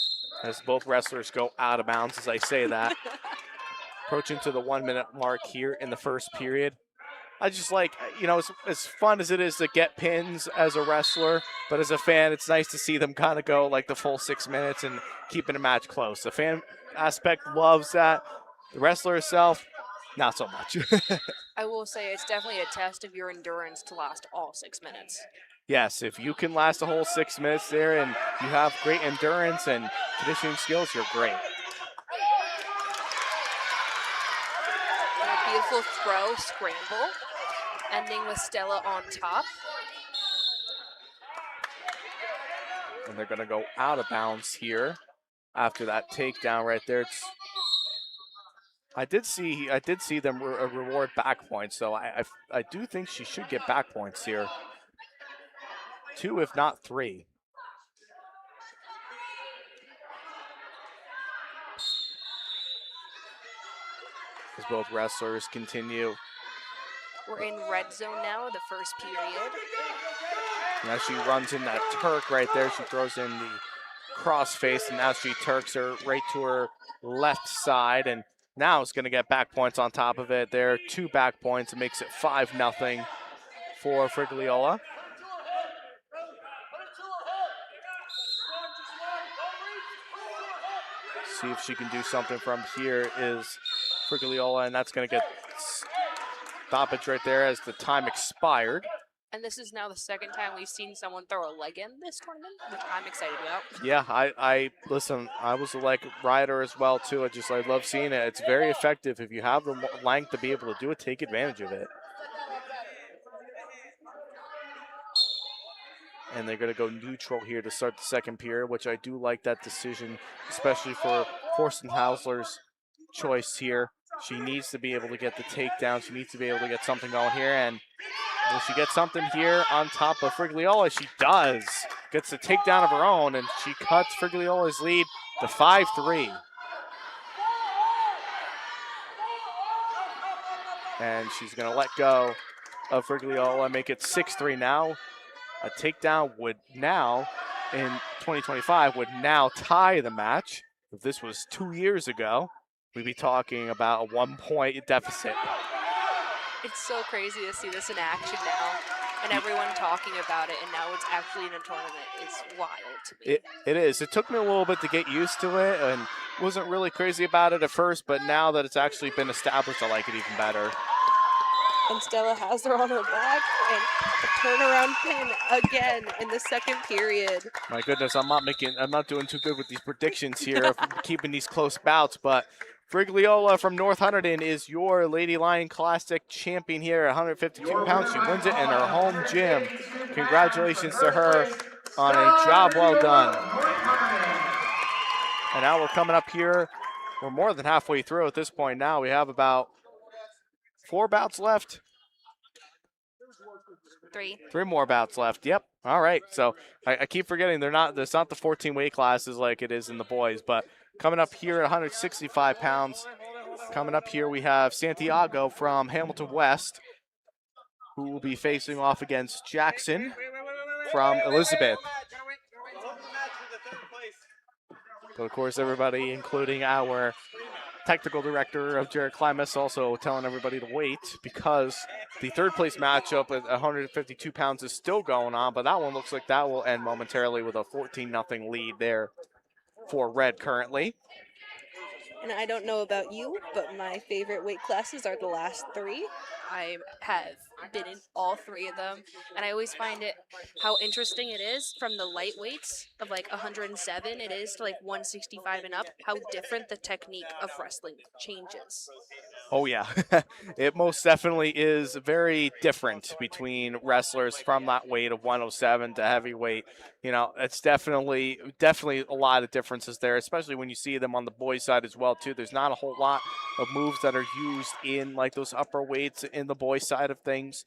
as both wrestlers go out of bounds as I say that. Approaching to the 1 minute mark here in the first period. I just like, you know, as fun as it is to get pins as a wrestler, but as a fan, it's nice to see them kind of go like the full 6 minutes and keeping a match close. The fan aspect loves that. The wrestler herself, not so much. I will say it's definitely a test of your endurance to last all 6 minutes. Yes, if you can last a whole 6 minutes there and you have great endurance and conditioning skills, you're great. And a beautiful throw scramble, ending with Stella on top. And they're going to go out of bounds here after that takedown right there. I did see them reward back points, so I do think she should get back points here. 2, if not 3. As both wrestlers continue. We're in red zone now, the first period. And as she runs in that Turk right there, she throws in the crossface, and now she Turks her right to her left side, and now it's going to get back points on top of it. There are 2 back points. It makes it 5-0 for Frigliola. See if she can do something from here is Frigliola, and that's going to get stoppage right there as the time expired. And this is now the second time we've seen someone throw a leg in this tournament, which I'm excited about. Yeah, I listen, I was a leg rider as well too. I love seeing it. It's very effective. If you have the length to be able to do it, take advantage of it. And they're going to go neutral here to start the second period, which I do like that decision, especially for Forstenhausler's choice here. She needs to be able to get the takedown. She needs to be able to get something going here. And will she get something here on top of Frigliola? She does. Gets the takedown of her own, and she cuts Frigliola's lead to 5-3. And she's going to let go of Frigliola, make it 6-3 now. A takedown would now, in 2025, would now tie the match. If this was 2 years ago, we'd be talking about a 1-point deficit. It's so crazy to see this in action now, and everyone talking about it, and now it's actually in a tournament. It's wild to me. It is. It took me a little bit to get used to it, and wasn't really crazy about it at first, but now that it's actually been established, I like it even better. And Stella has her on her back, and a turnaround pin again in the second period. My goodness, I'm not doing too good with these predictions here of keeping these close bouts, but Frigliola from North Hunterdon is your Lady Lion Classic champion here at 152 pounds. She wins it in her home gym. Congratulations to her on a job well done. And now we're coming up here. We're more than halfway through at this point now. We have about 4 bouts left. 3. 3 more bouts left. Yep. All right. So I keep forgetting there's not the 14 weight classes like it is in the boys, but coming up here at 165 pounds, coming up here we have Santiago from Hamilton West, who will be facing off against Jackson from Elizabeth. But of course, everybody, including our technical director of Jared Klimas, also telling everybody to wait because the third place matchup at 152 pounds is still going on, but that one looks like that will end momentarily with a 14-0 lead there for red currently. And I don't know about you, but my favorite weight classes are the last three. I have been in all three of them, and I always find it how interesting it is from the lightweights of like 107 it is to like 165 and up, how different the technique of wrestling changes. Oh, yeah. It most definitely is very different between wrestlers from that weight of 107 to heavyweight. You know, it's definitely a lot of differences there, especially when you see them on the boys' side as well, too. There's not a whole lot of moves that are used in like those upper weights in the boys' side of things.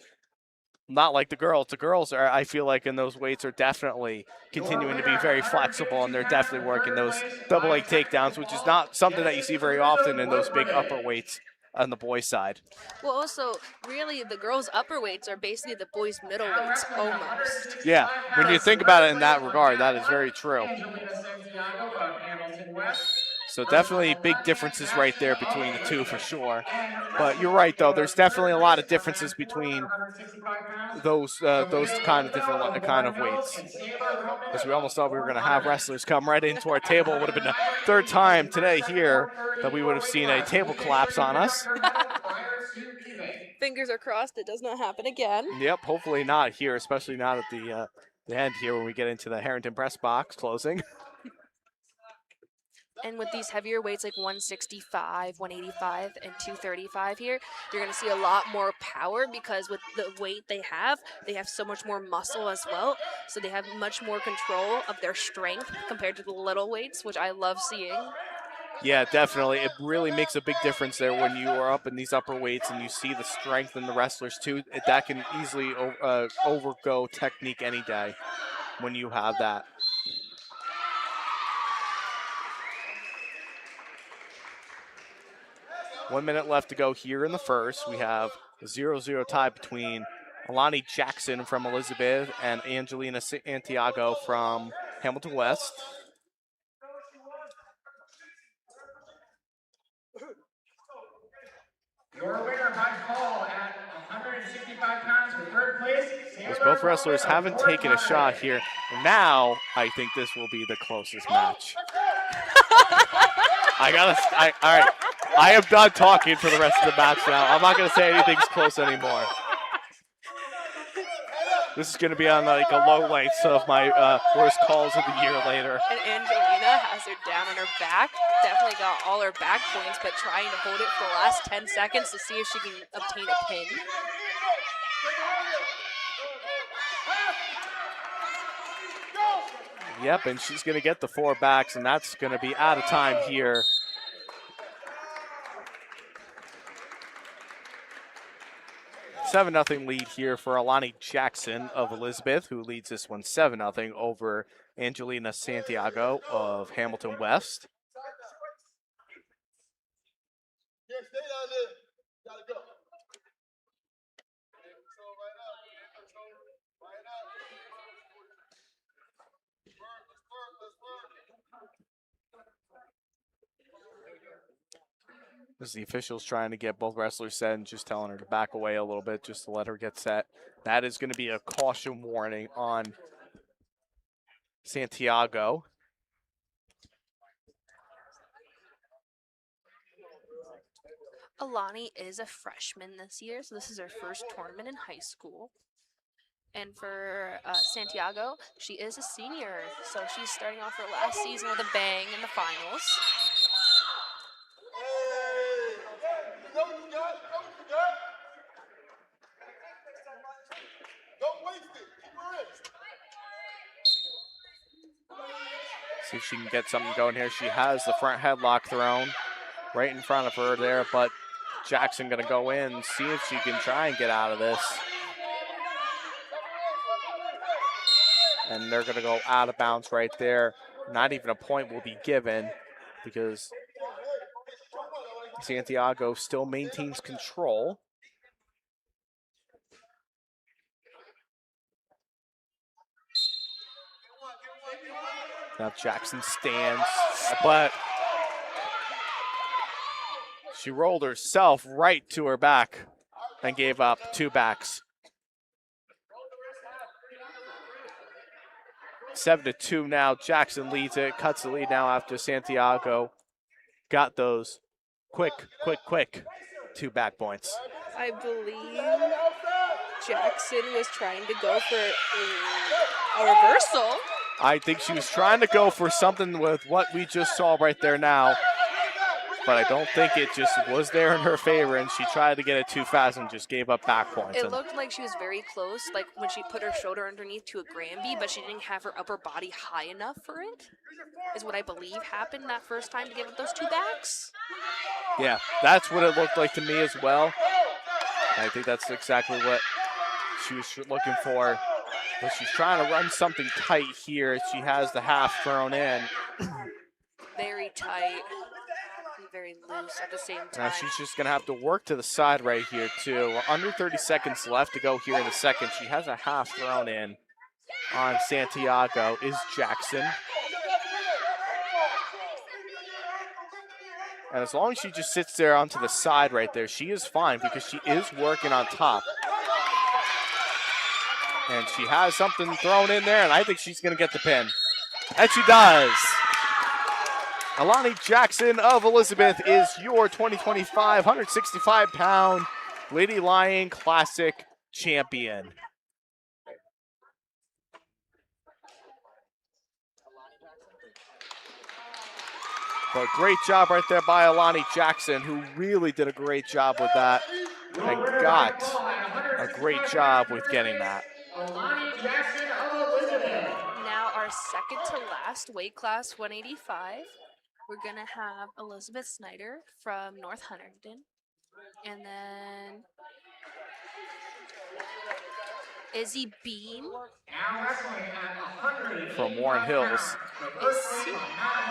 Not like the girls. The girls are, I feel like, in those weights are definitely Your continuing to winner be at very flexible, and 152 they're pounds definitely in working third those place double by leg takedowns, which is not something that you see very often in those big upper GSHSW. weights on the boys' side. Well, also, really, the girls' upper weights are basically the boys' middle Now weights, wrestling almost. Yeah, 165 when you pounds think in about third it in place that on regard, mat that is one, very true. Angelina Santiago of Hamilton West So versus definitely big Alana differences right Jackson there of between the two for Elizabeth. sure. And But you're wrestling right, though. for There's definitely third a lot place of for differences round four between for 165 pounds. those Sophia kind of different Roosevelt of kind of Bourne Hills weights. and Sailor As Roman we almost thought we were for going to have Hunterdon. wrestlers come right into our At table. It would have been the 109 third in time the first, today second, here or third that we would indoor have weight seen a class. table Please make sure collapse you on pick up us. your medal prior to leaving. Fingers are crossed it does not happen again. Yep, hopefully not here, especially not at the end here when we get into the Harrington press box closing. And with these heavier weights like 165, 185, and 235 here, you're going to see a lot more power because with the weight they have so much more muscle as well. So they have much more control of their strength compared to the little weights, which I love seeing. Yeah, definitely. It really makes a big difference there when you are up in these upper weights and you see the strength in the wrestlers too. That can easily overgo technique any day when you have that. One minute left to go here in the first. We have a 0-0 tie between Alani Jackson from Elizabeth and Angelina Santiago from Hamilton West. Your winner by fall at 165 pounds for third place, As Sailor both wrestlers Roman of haven't Fort taken a shot Lauderdale. here. And now I think this will be the closest match. All right. I am done talking for the rest of the match now. I'm not gonna say anything's close anymore. This is gonna be on like a low lights of my worst calls of the year later. And Angelina has her down on her back. Definitely got all her back points, but trying to hold it for the last 10 seconds to see if she can obtain a pin. Yep, and she's gonna get the 4 backs, and that's gonna be out of time here. $7-0 lead here for Alani Jackson of Elizabeth, who leads this one 7-0 over Angelina Santiago of Hamilton West. This is the officials trying to get both wrestlers set and just telling her to back away a little bit just to let her get set. That is going to be a caution warning on Santiago. Alani is a freshman this year, so this is her first tournament in high school. And for Santiago, she is a senior, so she's starting off her last season with a bang in the finals. See if she can get something going here. She has the front headlock thrown right in front of her there, but Jackson going to go in and see if she can try and get out of this. And they're going to go out of bounds right there. Not even a point will be given because Santiago still maintains control. Now Jackson stands, but she rolled herself right to her back and gave up 2 backs. 7-2 now. Jackson leads it, cuts the lead now after Santiago got those quick 2 back points. I believe Jackson was trying to go for a reversal. I think she was trying to go for something with what we just saw right there now, but I don't think it just was there in her favor, and she tried to get it too fast and just gave up back points. It looked like she was very close, like when she put her shoulder underneath to a Granby, but she didn't have her upper body high enough for it, is what I believe happened that first time to give up those 2 backs. Yeah, that's what it looked like to me as well. I think that's exactly what she was looking for. But she's trying to run something tight here. She has the half thrown in. Very tight. And very loose at the same time. Now she's just going to have to work to the side right here, too. Under 30 seconds left to go here in the second. She has a half thrown in on Santiago is Jackson. And as long as she just sits there onto the side right there, she is fine because she is working on top. And she has something thrown in there, and I think she's going to get the pin. And she does. Alani Jackson of Elizabeth is your 2025 165-pound Lady Lion Classic champion. But great job right there by Alani Jackson, who really did a great job with that and got a great job with getting that. Alani Jackson of Elizabeth. Now our second to last weight class, 185. We're going to have Elizabeth Snyder from North Hunterdon. And then Izzy Beam. Now wrestling at 100 from Warren Hills. Izzy.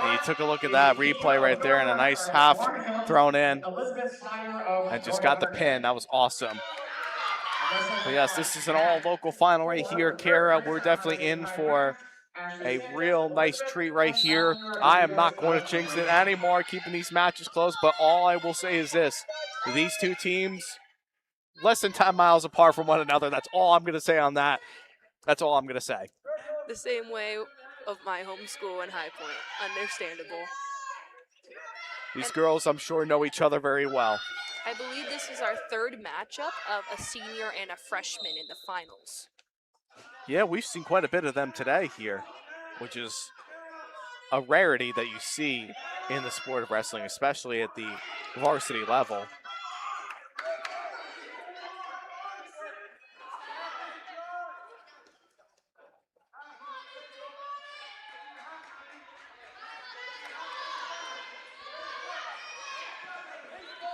And you took a look at that replay right there and a nice half thrown in Elizabeth Snyder of and just got the pin. That was awesome. But yes, this is an all-local final right here. Kierra, we're definitely in for a real nice treat right here. I am not going to jinx it anymore, keeping these matches close, but all I will say is this. These two teams, less than 10 miles apart from one another. That's all I'm going to say on that. That's all I'm going to say. The same way of my home school and High Point. Understandable. These girls, I'm sure, know each other very well. I believe this is our third matchup of a senior and a freshman in the finals. Yeah, we've seen quite a bit of them today here, which is a rarity that you see in the sport of wrestling, especially at the varsity level.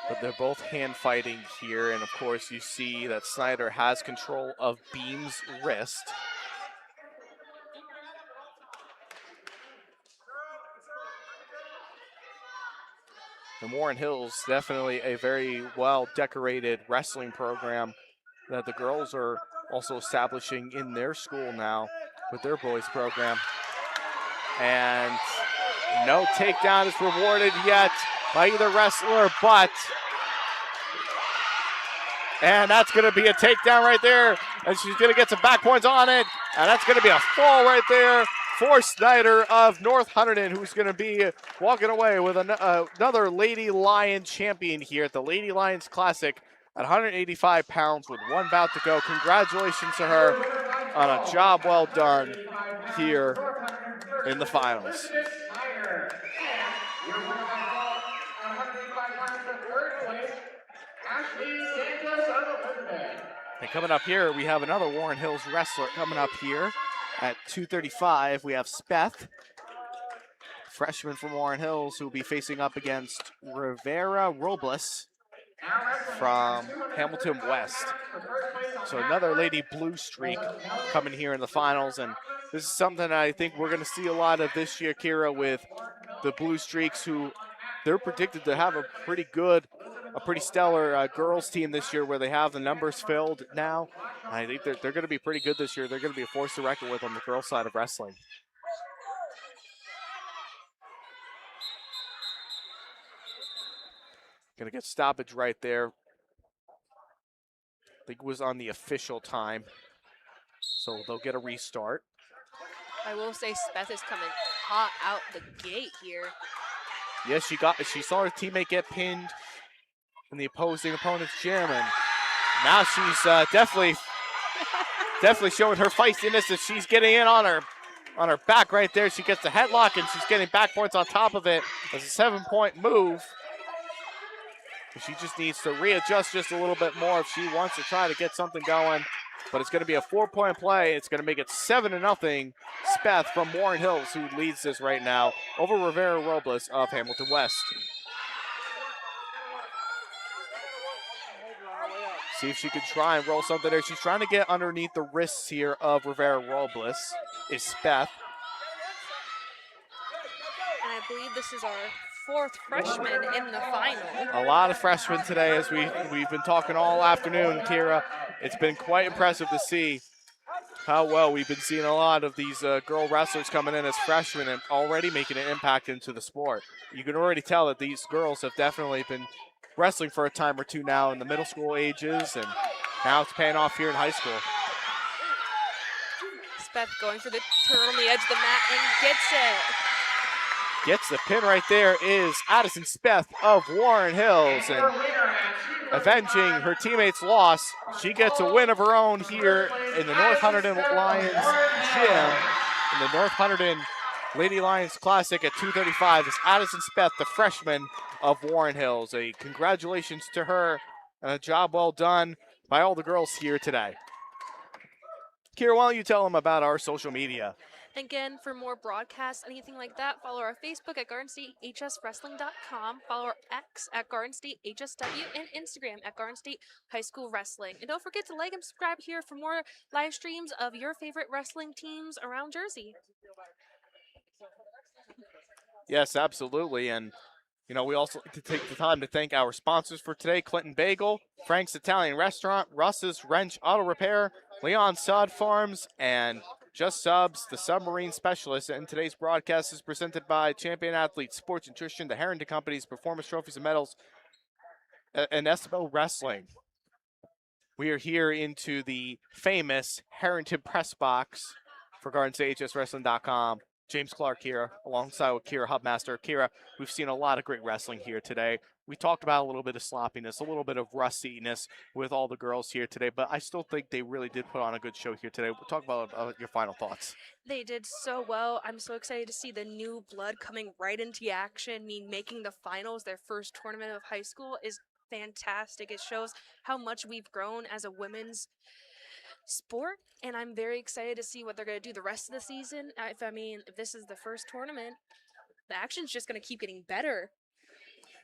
But they're both hand fighting here, and of course you see that Snyder has control of Beam's wrist. And Warren Hills, definitely a very well-decorated wrestling program that the girls are also establishing in their school now with their boys program. And no takedown is rewarded yet by either wrestler, and that's going to be a takedown right there, and she's going to get some back points on it, and that's going to be a fall right there for Snyder of North Hunterdon, who's going to be walking away with another Lady Lion champion here at the Lady Lions Classic at 185 pounds with one bout to go. Congratulations to her on a job well done here in the finals. And coming up here, we have another Warren Hills wrestler coming up here at 235. We have Speth, freshman from Warren Hills, who will be facing up against Rivera Robles from Hamilton West. So another Lady Blue streak coming here in the finals, and this is something I think we're going to see a lot of this year, Kierra, with the Blue Streaks, who they're predicted to have a pretty stellar girls team this year, where they have the numbers filled now. And I think they're going to be pretty good this year. They're going to be a force to reckon with on the girls' side of wrestling. Going to get stoppage right there. I think it was on the official time. So they'll get a restart. I will say Speth is coming hot out the gate here. Yes, she saw her teammate get pinned in the opposing opponent's gym, and now she's definitely showing her feistiness as she's getting in on her back right there. She gets the headlock and she's getting backboards on top of it. It's a 7-point move. She just needs to readjust just a little bit more if she wants to try to get something going. But it's going to be a 4-point play. It's going to make it 7-0. Speth from Warren Hills, who leads this right now, over Rivera Robles of Hamilton West. See if she can try and roll something there. She's trying to get underneath the wrists here of Rivera Robles, is Speth. And I believe this is our 4th freshman in the final. A lot of freshmen today, as we've been talking all afternoon, Kierra. It's been quite impressive to see how well we've been seeing a lot of these girl wrestlers coming in as freshmen and already making an impact into the sport. You can already tell that these girls have definitely been wrestling for a time or two now in the middle school ages, and now it's paying off here in high school. Speth going for the turn on the edge of the mat and gets it. Gets the pin right there is Addison Speth of Warren Hills, and avenging her teammate's loss, she gets a win of her own here in the North Hunterdon Lions gym in the North Hunterdon Lady Lions Classic at 2:35 is Addison Speth, the freshman of Warren Hills. A congratulations to her and a job well done by all the girls here today. Kierra, why don't you tell them about our social media? Again, for more broadcasts, anything like that, follow our Facebook at GardenStateHSWrestling.com, follow our X at GardenStateHSW, and Instagram at Garden State High School Wrestling. And don't forget to like and subscribe here for more live streams of your favorite wrestling teams around Jersey. Yes, absolutely. And, you know, we also like to take the time to thank our sponsors for today: Clinton Bagel, Frank's Italian Restaurant, Russ's Wrench Auto Repair, Leon Sod Farms, and Just Subs, the submarine specialist. And today's broadcast is presented by Champion Athletes, Sports Nutrition, the Harrington Companies, Performance Trophies and Medals, and SBO Wrestling. We are here into the famous Harrington Press Box for GardenStateHSWrestling.com. James Clarke here, alongside with Kierra Hubmaster. Kierra, we've seen a lot of great wrestling here today. We talked about a little bit of sloppiness, a little bit of rustiness with all the girls here today, but I still think they really did put on a good show here today. We'll talk about your final thoughts. They did so well. I'm so excited to see the new blood coming right into action. Making the finals their first tournament of high school is fantastic. It shows how much we've grown as a women's sport, and I'm very excited to see what they're going to do the rest of the season. If this is the first tournament, the action's just going to keep getting better.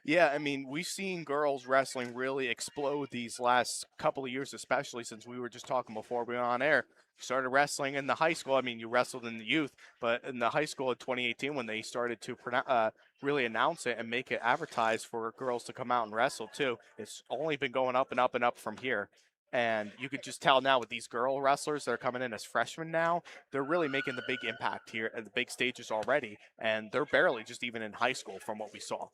Yeah, I mean, we've seen girls wrestling really explode these last couple of years, especially since we were just talking before we went on air. You started wrestling in the high school. I mean, you wrestled in the youth, but in the high school in 2018, when they started to really announce it and make it advertised for girls to come out and wrestle too, it's only been going up and up and up from here. And you could just tell now with these girl wrestlers that are coming in as freshmen now, they're really making the big impact here at the big stages already. And they're barely just even in high school from what we saw.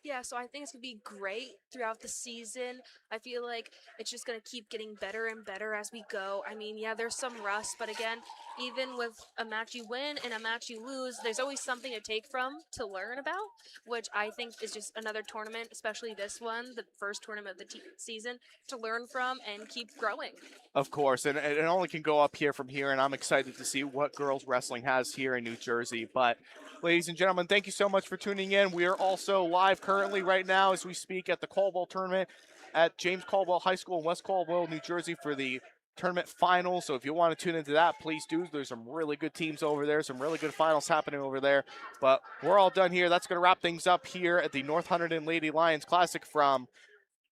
Yeah, so I think it's going to be great throughout the season. I feel like it's just going to keep getting better and better as we go. I mean, yeah, there's some rust, but again, even with a match you win and a match you lose, there's always something to take from, to learn about, which I think is just another tournament, especially this one, the first tournament of the season, to learn from and keep growing. Of course, and it only can go up here from here, and I'm excited to see what girls wrestling has here in New Jersey. But ladies and gentlemen, thank you so much for tuning in. We are also live currently right now as we speak at the Caldwell tournament at James Caldwell High School in West Caldwell, New Jersey for the tournament finals. So if you want to tune into that, please do. There's some really good teams over there, some really good finals happening over there. But we're all done here. That's going to wrap things up here at the North Hunterdon Lady Lions Classic from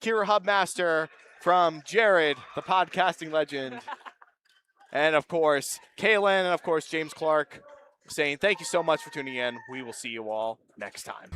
Kierra Hubmaster, from Jared, the podcasting legend, and of course, Kaylin, and of course, James Clarke, saying thank you so much for tuning in. We will see you all next time.